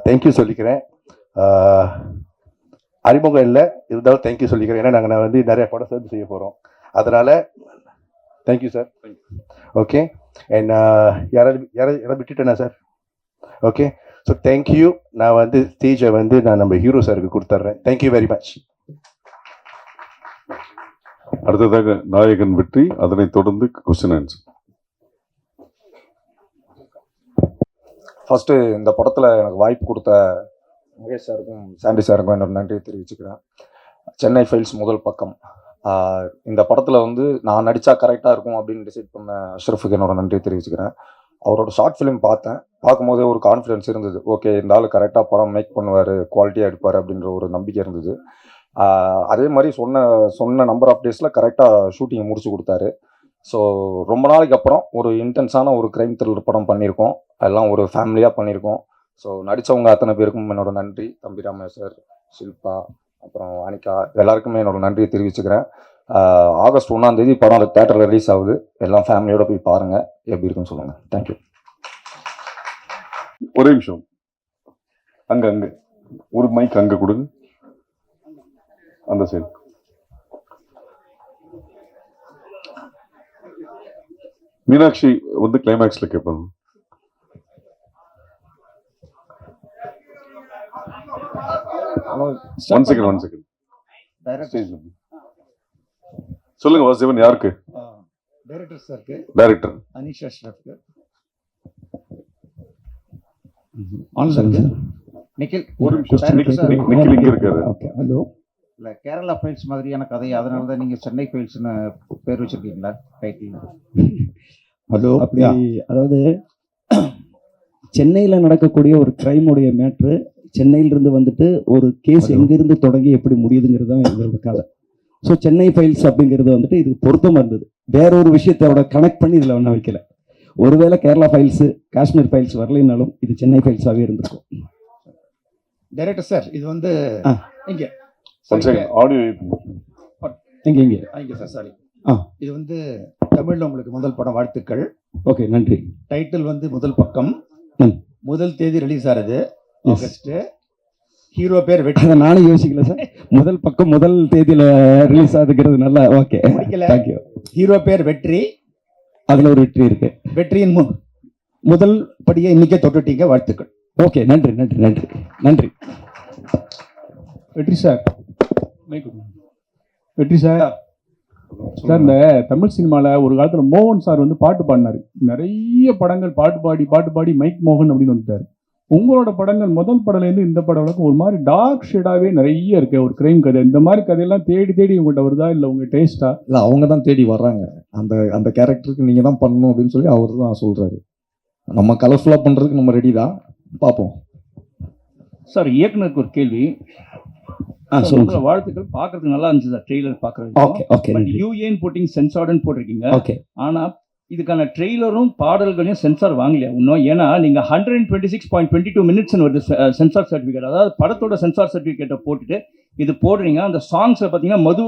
தேங்க்யூ சொல்லிக்கிறேன். அறிமுகம் இல்லை இருந்தாலும் தேங்க்யூ சொல்லிக்கிறேன். ஏன்னா நான் வந்து நிறைய படம் சேர்ந்து செய்ய போகிறோம். அதனால் தேங்க்யூ சார். ஓகே. அண்ட் யாராவது விட்டுட்டேனா சார்? ஓகே. So thank you. நான் வந்து ஸ்டேஜை வந்து நான் நம்ம ஹீரோ சாருக்கு கொடுத்துட்றேன். Thank you very much. அடுத்ததாக நாயகன் வெற்றி, அதனைத் தொடர்ந்து கொஸ்டின் ஆன்சர். ஃபஸ்ட்டு இந்த படத்தில் எனக்கு வாய்ப்பு கொடுத்த மகேஷ் சாருக்கும் சாண்டி சாருக்கும் என்னோட நன்றியை தெரிவிச்சுக்கிறேன். சென்னை ஃபைல்ஸ் முதல் பக்கம். இந்த படத்தில் வந்து நான் நடித்தா கரெக்டாக இருக்கும் அப்படின்னு டிசைட் பண்ண அஷ்ரஃபுக்கு என்னோட நன்றியை தெரிவிச்சுக்கிறேன். அவரோட ஷார்ட் ஃபிலிம் பார்க்கும்போதே ஒரு கான்ஃபிடென்ஸ் இருந்தது. ஓகே, இந்த ஆள் கரெக்டாக படம் மேக் பண்ணுவார், குவாலிட்டியாக எடுப்பார் அப்படின்ற ஒரு நம்பிக்கை இருந்தது. அதே மாதிரி சொன்ன நம்பர் ஆஃப் டேஸில் கரெக்டாக ஷூட்டிங்கை முடிச்சு கொடுத்தாரு. ஸோ ரொம்ப நாளைக்கு அப்புறம் ஒரு இன்டென்ஸான ஒரு க்ரைம் த்ரில்லர் படம் பண்ணியிருக்கோம். அதெல்லாம் ஒரு ஃபேமிலியாக பண்ணியிருக்கோம். ஸோ நடித்தவங்க அத்தனை பேருக்கும் என்னோட நன்றி. தம்பி ராமையா சார், ஷில்பா, அப்புறம் அனிகா, எல்லாருக்குமே என்னோட நன்றியை தெரிவிச்சுக்கிறேன். ஆகஸ்ட் 1 படம் தேட்டரில் ரிலீஸ் ஆகுது. எல்லாம் ஃபேமிலியோட போய் பாருங்கள், எப்படி இருக்குன்னு சொல்லுங்கள். தேங்க்யூ. ஒரே நிமிஷம், அங்கே ஒரு மைக் அங்கே கொடுங்க, அந்த சைடு. மீனாட்சி வந்து கிளைமேக்ஸ்ல கேட்பாங்க. ஒன் செகண்ட் சொல்லுங்க. வாசுதேவன் யாருக்கு? டைரக்டர் சாருக்கு. டைரக்டர் அனீஷ் அஷ்ரஃப்க்கு. நிக்கில் ஒரு நிமிஷம், நிக்கில் இங்க இருக்காரு. ஓகே. ஹலோ. இல்லை, கேரளா ஃபைல்ஸ் மாதிரியான கதை, அதனால தான் நீங்கள் சென்னை ஃபைல்ஸ்னு பேர் வச்சிருக்கீங்களா டைட்டில்? ஹலோ. அப்படி அதாவது சென்னையில் நடக்கக்கூடிய ஒரு கிரைமுடைய மேட்ரு சென்னையிலிருந்து வந்துட்டு ஒரு கேஸ் எங்கிருந்து தொடங்கி எப்படி முடியுதுங்கிறது தான் இதோட கதை. ஸோ சென்னை ஃபைல்ஸ் அப்படிங்கிறது வந்துட்டு இது பொருத்தமாக இருந்தது. வேற ஒரு விஷயத்தோட கனெக்ட் பண்ணி இதில் ஒன்றும் வைக்கல. ஒருவேளை கேரளா ஃபைல்ஸு காஷ்மீர் ஃபைல்ஸ் வரலைன்னாலும் இது சென்னை ஃபைல்ஸாகவே இருந்திருக்கும். டைரக்டர் சார், இது வந்து இங்கே ஆடியோ இங்கே சார், சாரி. இது வந்து தமிழில் உங்களுக்கு முதல் படம், வாழ்த்துக்கள். ஓகே, நன்றி. டைட்டில் வந்து முதல் பக்கம், முதல் தேதி ரிலீஸ் ஆகிறது ஆகஸ்ட். ஹீரோ பேர் வெற்றி. அதை நானும் யோசிக்கல சார். முதல் பக்கம் முதல் தேதியில் ரிலீஸ் ஆகுதுங்கிறது நல்லா. Okay, thank you. ஹீரோ பேர் வெற்றி, அதில் ஒரு வெற்றி இருக்கு. வெற்றியின் முதல் படியை இன்னைக்கே தொட்டுட்டீங்க, வாழ்த்துக்கள். ஓகே, நன்றி நன்றி நன்றி நன்றி. வெற்றி சார், வெற்றி சார். சார், இந்த தமிழ் சினிமாவில் ஒரு காலத்தில் மோகன் சார் வந்து பாட்டு பாடினார். நிறைய படங்கள் பாட்டு பாடி மைக் மோகன் அப்படின்னு வந்துட்டார். உங்களோட படங்கள் முதல் படம்லேருந்து இந்த படம் வரைக்கும் ஒரு மாதிரி டார்க் ஷேடாகவே நிறைய இருக்கு. ஒரு கிரைம் கதை, இந்த மாதிரி கதையெல்லாம் தேடி உங்கள்கிட்ட வருதா, இல்லை உங்கள் டேஸ்டா? இல்லை, அவங்க தான் தேடி வர்றாங்க. அந்த கேரக்டருக்கு நீங்கள் தான் பண்ணணும் அப்படின்னு சொல்லி அவர் தான் சொல்கிறாரு. நம்ம கலர்ஃபுல்லாக பண்ணுறதுக்கு நம்ம ரெடி தான், பார்ப்போம். சார், இயக்குனருக்கு ஒரு கேள்வி. சொல்லுங்க. வாழ்த்துக்கள், பார்க்கறதுக்கு நல்லா இருந்துச்சு சார் ட்ரெய்லர் பார்க்கறது. Okay okay. யூஏன்னு போட்டிங்க, சென்சார்டுன்னு போட்டிருக்கீங்க. ஓகே. ஆனால் இதுக்கான ட்ரெய்லரும் பாடல்களையும் சென்சார் வாங்கலையா இன்னும்? ஏன்னா நீங்கள் 126.22 மினிட்ஸ்னு வருது சென்சார் சர்டிஃபிகேட். அதாவது படத்தோட சென்சார் சர்டிஃபிகேட்டை போட்டுட்டு இது போடுறீங்க. அந்த சாங்ஸில் பார்த்தீங்கன்னா மது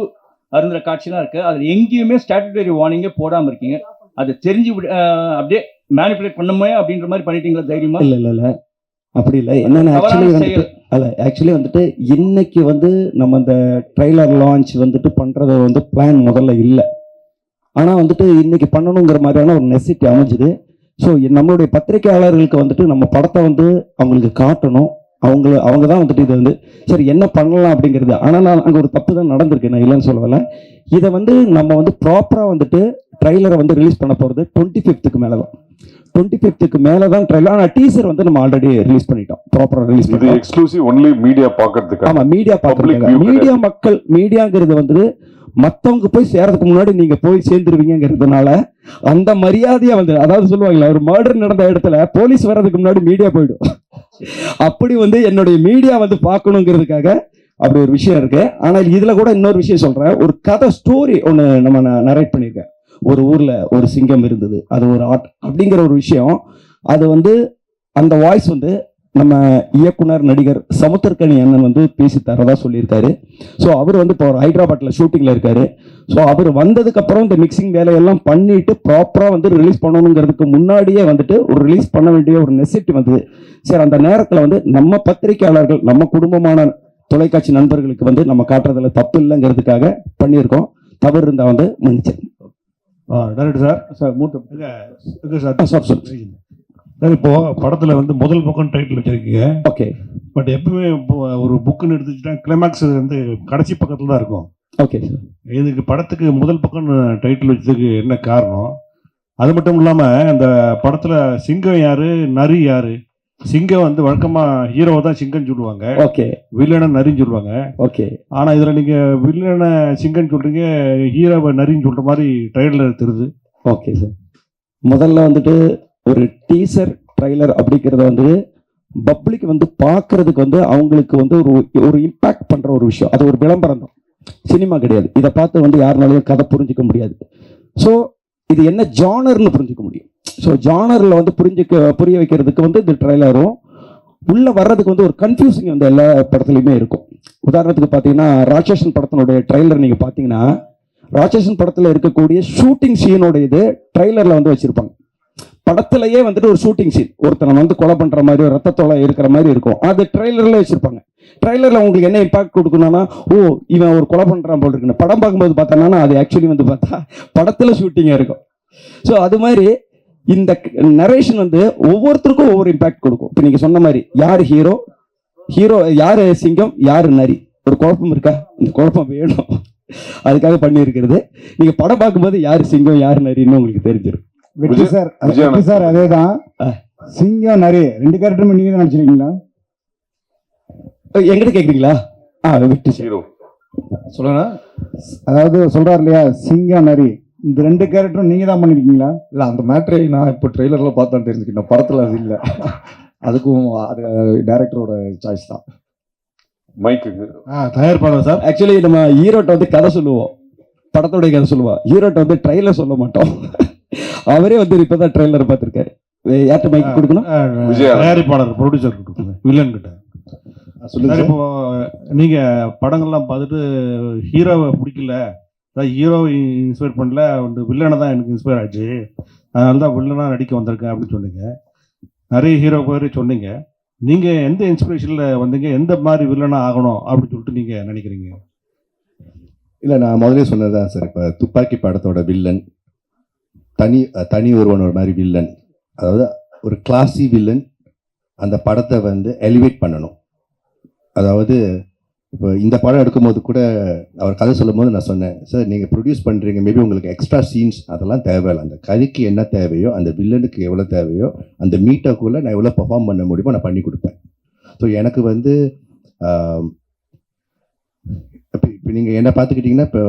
அருந்துற காட்சிலாம் இருக்குது. அதில் எங்கேயுமே ஸ்டாட்யூட்டரி வார்னிங்கே போடாமல் இருக்கீங்க. அதை தெரிஞ்சு அப்படியே மேனிப்புலேட் பண்ணுமே அப்படின்ற மாதிரி பண்ணிட்டீங்களா தைரியமா? இல்லை அப்படி இல்லை. என்னென்ன ஆக்சுவலி வந்துட்டு இன்னைக்கு வந்து நம்ம அந்த ட்ரெய்லர் லான்ச் வந்துட்டு பண்ணுறத வந்து பிளான் முதல்ல இல்லை. ஆனால் வந்துட்டு இன்னைக்கு பண்ணணுங்கிற மாதிரியான ஒரு நெசிட்டி அமைஞ்சுது. ஸோ நம்மளுடைய பத்திரிகையாளர்களுக்கு வந்துட்டு நம்ம படத்தை வந்து அவங்களுக்கு காட்டணும். அவங்க தான் வந்துட்டு இதை வந்து சரி என்ன பண்ணலாம் அப்படிங்கிறது. ஆனால் நான் அங்கே ஒரு தப்பு தான் நடந்திருக்கு, நான் இல்லைன்னு சொல்லலை. இதை வந்து நம்ம வந்து ப்ராப்பராக வந்துட்டு ட்ரெய்லரை வந்து ரிலீஸ் பண்ண போகிறது 25th மேலே தான். 25th மேலே தான் ட்ரெய்லர். ஆனால் டீசர் வந்து நம்ம ஆல்ரெடி ரிலீஸ் பண்ணிட்டோம், ப்ராப்பராக ரிலீஸ் பண்ணிட்டோம். எக்ஸ்க்ளூசிவ் ஒன்லி மீடியா பார்க்கறதுக்கு. ஆமாம், மீடியா பார்க்கறதுக்கு. மீடியா மக்கள், மீடியாங்கிறது வந்து மற்றவங்க போய் சேர்றதுக்கு முன்னாடி நீங்க போய் சேர்ந்துருவீங்கிறதுனால அந்த மரியாதையா வந்து, அதாவது சொல்லுவாங்களா, ஒரு மர்டர் நடந்த இடத்துல போலீஸ் வர்றதுக்கு முன்னாடி மீடியா போயிடும். அப்படி வந்து என்னுடைய மீடியா வந்து பார்க்கணுங்கிறதுக்காக அப்படி ஒரு விஷயம் இருக்கு. ஆனால் இதுல கூட இன்னொரு விஷயம் சொல்றேன். ஒரு கதை ஸ்டோரி ஒன்று நம்ம நரேட் பண்ணியிருக்கேன். ஒரு ஊர்ல ஒரு சிங்கம் இருந்தது, அது ஒரு ஆர்ட் அப்படிங்கிற ஒரு விஷயம். அது வந்து அந்த வாய்ஸ் வந்து நம்ம இயக்குனர் நடிகர் சமுத்திரக்கனி அண்ணன் வந்து பேசி தரதா சொல்லியிருக்காரு. ஸோ அவர் வந்து இப்போ ஹைதராபாத்தில் ஷூட்டிங்கில் இருக்காரு. ஸோ அவர் வந்ததுக்கப்புறம் இந்த மிக்சிங் வேலையெல்லாம் பண்ணிட்டு ப்ராப்பராக வந்து ரிலீஸ் பண்ணணுங்கிறதுக்கு முன்னாடியே வந்துட்டு ஒரு ரிலீஸ் பண்ண வேண்டிய ஒரு நெசிட்டி வந்தது. சரி, அந்த நேரத்தில் வந்து நம்ம பத்திரிகையாளர்கள், நம்ம குடும்பமான தொலைக்காட்சி நண்பர்களுக்கு வந்து நம்ம காட்டுறதுல தப்பு இல்லைங்கிறதுக்காக பண்ணியிருக்கோம். தவறு இருந்தால் வந்து மன்னிச்சேன். டைரக்டர் சார், சார் சொல்லுங்க. இப்போ படத்துல வந்து முதல் பக்கம் டைட்டில் வச்சிருக்கீங்க. ஓகே. பட் எப்பவுமே ஒரு புக்குன்னு எடுத்துக்கிட்டா கிளைமேக்ஸ் வந்து கடைசி பக்கத்துல தான் இருக்கும். Okay sir. இதுக்கு படத்துக்கு முதல் பக்கம் டைட்டில் வச்சதுக்கு என்ன காரணம்? அது மட்டும் இல்லாம இந்த படத்துல சிங்கம் யாரு, நரி யாரு? சிங்கம் வந்து வழக்கமா ஹீரோவை தான் சிங்கம் சொல்லுவாங்க. ஓகே. வில்லனை நரின்னு சொல்லுவாங்க. ஓகே. ஆனா இதுல நீங்க வில்லனை சிங்கம் சொல்றீங்க, ஹீரோவை நரின்னு சொல்ற மாதிரி ட்ரெய்லர் தெரியுது. Okay sir. முதல்ல வந்துட்டு ஒரு டீசர் ட்ரைலர் அப்படிங்கிறத வந்து பப்ளிக் வந்து பார்க்கறதுக்கு வந்து அவங்களுக்கு வந்து ஒரு இம்பாக்ட் பண்ணுற ஒரு விஷயம். அது ஒரு விளம்பரம் தான், சினிமா கிடையாது. இதை பார்த்து வந்து யாருனாலையும் கதை புரிஞ்சிக்க முடியாது. ஸோ இது என்ன ஜானர்னு புரிஞ்சிக்க முடியும். ஸோ ஜானரில் வந்து புரிய வைக்கிறதுக்கு வந்து இந்த ட்ரெய்லரும் உள்ளே வர்றதுக்கு வந்து ஒரு கன்ஃபியூசிங் வந்து எல்லா படத்துலையுமே இருக்கும். உதாரணத்துக்கு பார்த்தீங்கன்னா ராட்சசன் படத்தினுடைய ட்ரெய்லர் நீங்கள் பார்த்தீங்கன்னா ராட்சசன் படத்தில் இருக்கக்கூடிய ஷூட்டிங் சீனோட இது ட்ரெய்லரில் வந்து வச்சுருப்பாங்க. படத்திலேயே வந்துட்டு ஒரு ஷூட்டிங் சீன் ஒருத்தனை வந்து கொலை பண்ணுற மாதிரி ஒரு ரத்தத்தோலை இருக்கிற மாதிரி இருக்கும், அது ட்ரெய்லரில் வச்சுருப்பாங்க. ட்ரெய்லரில் உங்களுக்கு என்ன இம்பாக்ட் கொடுக்கணும்னா, ஓ இவன் ஒரு கொலை பண்ணுறான் போல் இருக்குன்னு. படம் பார்க்கும்போது பார்த்தோன்னா அது ஆக்சுவலி வந்து பார்த்தா படத்தில் ஷூட்டிங்காக இருக்கும். ஸோ அது மாதிரி இந்த நரேஷன் வந்து ஒவ்வொருத்தருக்கும் ஒவ்வொரு இம்பாக்ட் கொடுக்கும். இப்போ நீங்கள் சொன்ன மாதிரி யார் ஹீரோ, யார் சிங்கம், யார் நரி, ஒரு குழப்பம் இருக்கா? இந்த குழப்பம் வேணும், அதுக்காக பண்ணியிருக்கிறது. நீங்கள் படம் பார்க்கும்போது யார் சிங்கம் யார் நரின்னு உங்களுக்கு தெரிஞ்சிடும். வெற்றி சார் அதே தான். சிங்கம் நரி 2 கேரக்டரும் நீங்கள் தான் நடிச்சிருக்கீங்களா? எங்கிட்ட கேட்குறீங்களா? வெற்றி ஹீரோ சொல்லுங்க. அதாவது சொல்கிறார் இல்லையா, சிங்கம் நரி இந்த 2 கேரக்டரும் நீங்கள் தான் பண்ணியிருக்கீங்களா? இல்லை, அந்த மேட்ரை நான் இப்போ ட்ரெய்லரில் பார்த்தா தெரிஞ்சுக்கிட்டேன், படத்தில் அது இல்லை. அதுக்கும் அது டைரக்டரோட சாய்ஸ் தான். மைக்குங்க தயாரிப்பாளர் சார். ஆக்சுவலி நம்ம ஹீரோட்ட வந்து கதை சொல்லுவோம், படத்தோடைய கதை சொல்லுவோம். ஹீரோட்ட வந்து ட்ரெய்லர் சொல்ல மாட்டோம். அவரே வந்து இப்பதான் ட்ரெய்லர் பார்த்துருக்காரு. யார்கிட்ட மைக் கொடுக்கணும்? தயாரிப்பாளர் ப்ரொடியூசர் கொடுக்கணும், வில்லன் கிட்ட. சொல்லுங்க. இப்போ நீங்க படங்கள்லாம் பார்த்துட்டு ஹீரோவை பிடிக்கல, அதாவது ஹீரோ இன்ஸ்பயர் பண்ணல, வந்து வில்லனை தான் எனக்கு இன்ஸ்பயர் ஆச்சு, அதனால தான் வில்லனாக நடிக்க வந்திருக்கேன் அப்படின்னு சொன்னீங்க. நிறைய ஹீரோ பேர் சொன்னீங்க. நீங்க எந்த இன்ஸ்பிரேஷன்ல வந்தீங்க, எந்த மாதிரி வில்லனா ஆகணும் அப்படின்னு சொல்லிட்டு நீங்க நினைக்கிறீங்க? இல்லை, நான் முதலே சொன்னதுதான் சார். இப்போ துப்பாக்கி படத்தோட வில்லன் தனி ஒருவனோட மாதிரி வில்லன், அதாவது ஒரு கிளாசி வில்லன். அந்த படத்தை வந்து எலிவேட் பண்ணணும். அதாவது இப்போ இந்த படம் எடுக்கும்போது கூட அவர் கதை சொல்லும் போது நான் சொன்னேன், சார் நீங்கள் ப்ரொடியூஸ் பண்ணுறீங்க, மேபி உங்களுக்கு எக்ஸ்ட்ரா சீன்ஸ் அதெல்லாம் தேவையில்லை. அந்த கதைக்கு என்ன தேவையோ, அந்த வில்லனுக்கு எவ்வளோ தேவையோ, அந்த மீட்டருக்குள்ளே நான் எவ்வளோ பெர்ஃபார்ம் பண்ண முடியுமோ நான் பண்ணி கொடுப்பேன். ஸோ எனக்கு வந்து இப்போ நீங்கள் என்ன பார்த்துக்கிட்டிங்கன்னா, இப்போ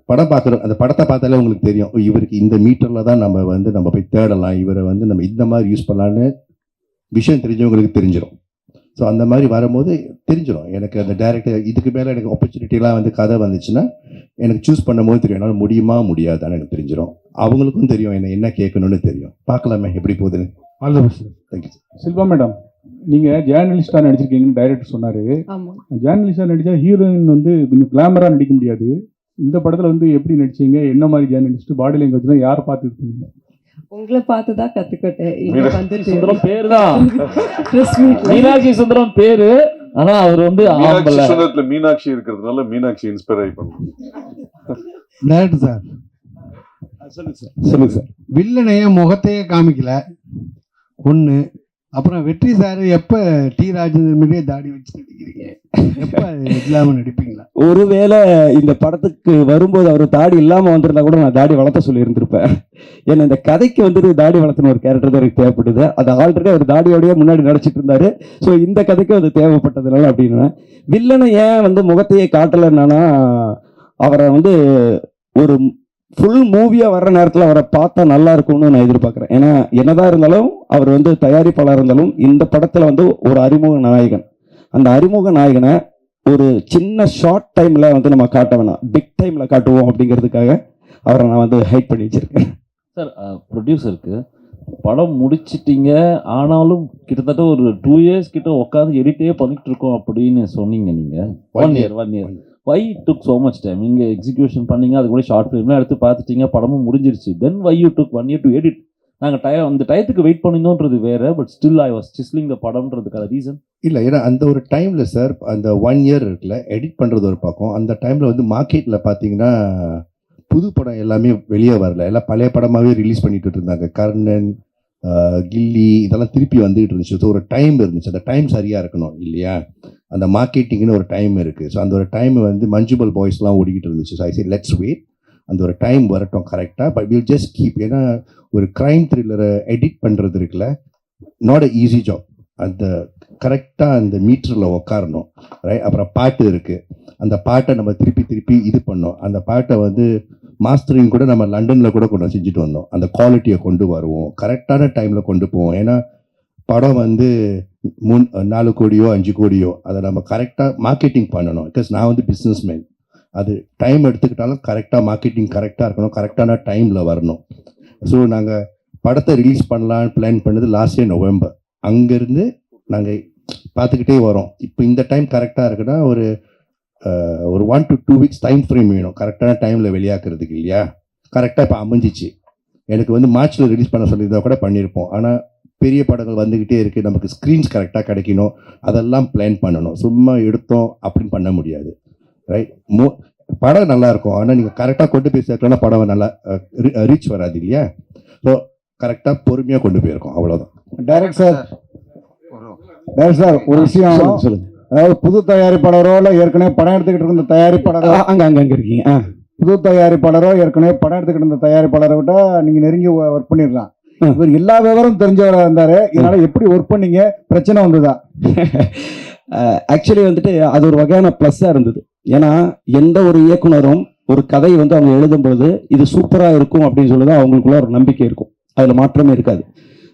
படம் பார்க்குறோம், அந்த படத்தை பார்த்தாலே உங்களுக்கு தெரியும், இவருக்கு இந்த மீட்டரில் தான் நம்ம போய் தேடலாம், இவரை வந்து நம்ம இந்த மாதிரி யூஸ் பண்ணலான்னு விஷயம் தெரிஞ்சவங்களுக்கு தெரிஞ்சிடும். ஸோ அந்த மாதிரி வரும்போது தெரிஞ்சிடும் எனக்கு. அந்த டைரக்டர் இதுக்கு மேலே எனக்கு ஆப்பர்ச்சுனிட்டிலாம் வந்து கதை வந்துச்சுன்னா எனக்கு சூஸ் பண்ணும்போது தெரியும், என்னால் முடியுமா முடியாதான்னு எனக்கு தெரிஞ்சிடும். அவங்களுக்கும் தெரியும் என்ன கேட்கணும்னு தெரியும். பார்க்கலாமே எப்படி போகுதுன்னு. All the best. Thank you. Silva madam, நீங்கள் ஜேர்னலிஸ்டாக நடிச்சிருக்கீங்கன்னு டைரக்டர் சொன்னார். ஜேர்னலிஸ்டாக நடித்தா ஹீரோயின் வந்து கொஞ்சம் கிளாமராக நடிக்க முடியாது. இந்த படத்தில் வந்து எப்படி நடிச்சீங்க, என்ன மாதிரி ஜேர்னலிஸ்ட், பாடி லாங்குவேஜ்லாம் யாரை பார்த்து இது பண்ணீங்க? உங்களை பார்த்து தான் கற்றுக்கிட்டேன். சுந்தரம் பேர் தான், மீனாட்சி சுந்தரம் பேரு. ஆனா அவர் வந்து மீனாட்சி இருக்கிறதுனால மீனாட்சி இன்ஸ்பயர் ஆகி பண்ணுங்க. டேரக்டர் சார் சொல்லுங்க சார். வில்லனைய முகத்தையே காமிக்கல ஒன்று. அப்புறம் வெற்றி சார் எப்போ டி ராஜேந்திரன் மீதே தாடி வச்சு நடிக்கிறீங்க, எப்போ இல்லாமல் நடிப்பீங்களா? ஒருவேளை இந்த படத்துக்கு வரும்போது அவர் தாடி இல்லாமல் வந்திருந்தா கூட நான் தாடி வளர்த்த சொல்லி இருந்திருப்பேன். ஏன்னா இந்த கதைக்கு வந்துட்டு தாடி வளர்த்துன ஒரு கேரக்டர் தான் எனக்கு தேவைப்படுது. அது ஆல்ரெடி அவர் தாடியோடய முன்னாடி நடிச்சிட்டு இருந்தாரு. ஸோ இந்த கதைக்கு அது தேவைப்பட்டதுனால அப்படின்னு. வில்லனை ஏன் வந்து முகத்தையே காட்டலைன்னா, அவரை வந்து ஒரு ஃபுல் மூவியாக வர்ற நேரத்தில் அவரை பார்த்தா நல்லா இருக்கும்னு நான் எதிர்பார்க்குறேன். ஏன்னா என்னதான் இருந்தாலும் அவர் வந்து தயாரிப்பாளர் இருந்தாலும் இந்த படத்தில் வந்து ஒரு அறிமுக நாயகன். அந்த அறிமுக நாயகனை ஒரு சின்ன ஷார்ட் டைமில் வந்து நம்ம காட்ட வேணாம், பிக் டைமில் காட்டுவோம் அப்படிங்கிறதுக்காக அவரை நான் வந்து ஹைட் பண்ணி வச்சிருக்கேன். சார், ப்ரொடியூசருக்கு படம் முடிச்சிட்டிங்க, ஆனாலும் கிட்டத்தட்ட ஒரு 2 years கிட்ட உட்காந்து எடிட்டே பண்ணிட்டு இருக்கோம் அப்படின்னு சொன்னீங்க. நீங்கள் 1 year why took so much time? நீங்கள் எக்ஸிக்யூஷன் பண்ணீங்க, அது கூட ஷார்ட் ஃபிலிம்லாம் எடுத்து பார்த்துட்டீங்க, படமும் முடிஞ்சிருச்சு. Then why you took 1 year to edit? நாங்கள் அந்த டயத்துக்கு வெயிட் பண்ணியிருந்தோன்றது வேறு, but still I was sizzling the படம்ன்றதுக்கான ரீசன் இல்லை. ஏன்னா அந்த ஒரு டைமில் சார், அந்த 1 year இருக்குல்ல, எடிட் பண்ணுறது ஒரு பக்கம். அந்த டைமில் வந்து மார்க்கெட்டில் பார்த்தீங்கன்னா புது படம் எல்லாமே வெளியே வரல, எல்லாம் பழைய படமாகவே ரிலீஸ் பண்ணிட்டு இருந்தாங்க. கர்ணன், கில்லி இதெல்லாம் திருப்பி வந்துகிட்டு இருந்துச்சு. ஸோ ஒரு டைம் இருந்துச்சு, அந்த டைம் சரியாக இருக்கணும் இல்லையா? அந்த மார்க்கெட்டிங்னு ஒரு டைம் இருக்குது. ஸோ அந்த ஒரு டைம் வந்து மஞ்சுபல் பாய்ஸ்லாம் ஓடிக்கிட்டு இருந்துச்சு. So I say let's wait, அந்த ஒரு டைம் வரட்டும் கரெக்டாக. But will just keep. ஏன்னா ஒரு க்ரைம் த்ரில்லரை எடிட் பண்ணுறது இருக்குல்ல, நாட் அ ஈஸி ஜாப். அந்த கரெக்டாக அந்த மீட்டரில் உட்காரணும், ரைட்? அப்புறம் பாட்டு இருக்குது, அந்த பாட்டை நம்ம திருப்பி இது பண்ணோம். அந்த பாட்டை வந்து மாஸ்டரிங் கூட நம்ம லண்டனில் கூட கொண்டு செஞ்சுட்டு வந்தோம். அந்த குவாலிட்டியை கொண்டு வருவோம், கரெக்டான டைமில் கொண்டு போவோம். ஏன்னா படம் வந்து 4 கோடியோ 5 கோடியோ அதை நம்ம கரெக்டாக மார்க்கெட்டிங் பண்ணணும். பிகாஸ் நான் வந்து பிஸ்னஸ்மேன். அது டைம் எடுத்துக்கிட்டாலும் கரெக்டாக மார்க்கெட்டிங் கரெக்டாக இருக்கணும், கரெக்டான டைமில் வரணும். ஸோ நாங்கள் படத்தை ரிலீஸ் பண்ணலான்னு பிளான் பண்ணது லாஸ்ட் இயர் நவம்பர். அங்கேருந்து நாங்கள் பார்த்துக்கிட்டே வரோம். இப்போ இந்த டைம் கரெக்டாக இருக்குன்னா ஒரு 1 to 2 weeks டைம் ஃப்ரேம் வேணும் கரெக்டான டைமில் வெளியாக்குறதுக்கு இல்லையா. கரெக்டாக இப்போ அமைஞ்சிச்சு. எனக்கு வந்து மார்ச்சில் ரிலீஸ் பண்ண சொல்லியிருந்தா கூட பண்ணியிருப்போம். ஆனால் பெரிய படங்கள் வந்துக்கிட்டே இருக்குது, நமக்கு ஸ்க்ரீன்ஸ் கரெக்டாக கிடைக்கணும், அதெல்லாம் பிளான் பண்ணணும். சும்மா எடுத்தோம் அப்படின்னு பண்ண முடியாது, ரைட்? படம் நல்லாயிருக்கும், ஆனால் நீங்கள் கரெக்டாக கொண்டு போய் சேர்க்கலன்னா படம் நல்லா ரீச் வராது இல்லையா. ஸோ கரெக்டாக பொறுமையாக கொண்டு போயிருக்கோம், அவ்வளோதான். டைரக்ட் சார் ஒரு விஷயம் சொல்லுங்க. அதாவது புது தயாரிப்பாளரோ இல்லை ஏற்கனவே படம் எடுத்துக்கிட்டு இருந்த தயாரிப்பாளரோ அங்க இருக்கீங்க. புது தயாரிப்பாளரோ ஏற்கனவே படம் எடுத்துக்கிட்டு இருந்த தயாரிப்பாளரை விட நீங்க நெருங்கி ஒர்க் பண்ணிடலாம். இவர் எல்லா விவரம் தெரிஞ்சவராக இருந்தாரு, இதனால எப்படி ஒர்க் பண்ணீங்க? பிரச்சனை வந்ததா? ஆக்சுவலி வந்துட்டு அது ஒரு வகையான ப்ளஸ்ஸாக இருந்தது. ஏன்னா எந்த ஒரு இயக்குனரும் ஒரு கதையை வந்து அவங்க எழுதும்போது இது சூப்பராக இருக்கும் அப்படின்னு சொல்லி தான் அவங்களுக்குள்ள ஒரு நம்பிக்கை இருக்கும், அதில் மாற்றமே இருக்காது.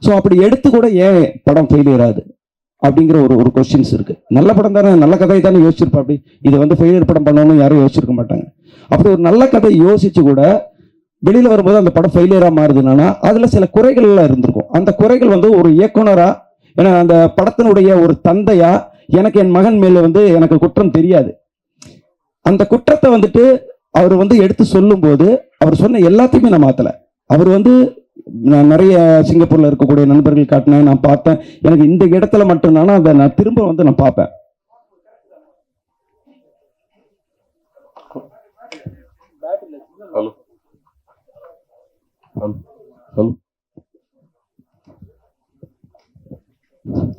ஸோ அப்படி எடுத்து கூட ஏன் படம் ஃபெயிலியர் ஆகுது அப்படிங்கிற ஒரு கொஸ்டின்ஸ் இருக்குது. நல்ல படம் தானே, நல்ல கதையை தானே யோசிச்சிருப்பா, அப்படி இதை வந்து ஃபெயிலியர் படம் பண்ணணும்னு யாரும் யோசிச்சிருக்க மாட்டாங்க. அப்படி ஒரு நல்ல கதை யோசிச்சு கூட வெளியில் வரும்போது அந்த படம் ஃபெயிலியராக மாறுதுன்னா அதில் சில குறைகள்லாம் இருந்திருக்கும். அந்த குறைகள் வந்து ஒரு இயக்குனராக, ஏன்னா அந்த படத்தினுடைய ஒரு தந்தையா எனக்கு என் மகன் மேலே வந்து எனக்கு குற்றம் தெரியாது. அந்த குற்றத்தை வந்துட்டு அவர் வந்து எடுத்து சொல்லும்போது அவர் சொன்ன எல்லாத்தையுமே நான் மாற்றலை. அவர் வந்து நான் நிறைய சிங்கப்பூரில் இருக்கக்கூடிய நண்பர்கள் காட்டினேன், நான் பார்த்தேன். எனக்கு இந்த இடத்துல மட்டும்தானா அதை நான் திரும்ப வந்து நான் பார்ப்பேன்.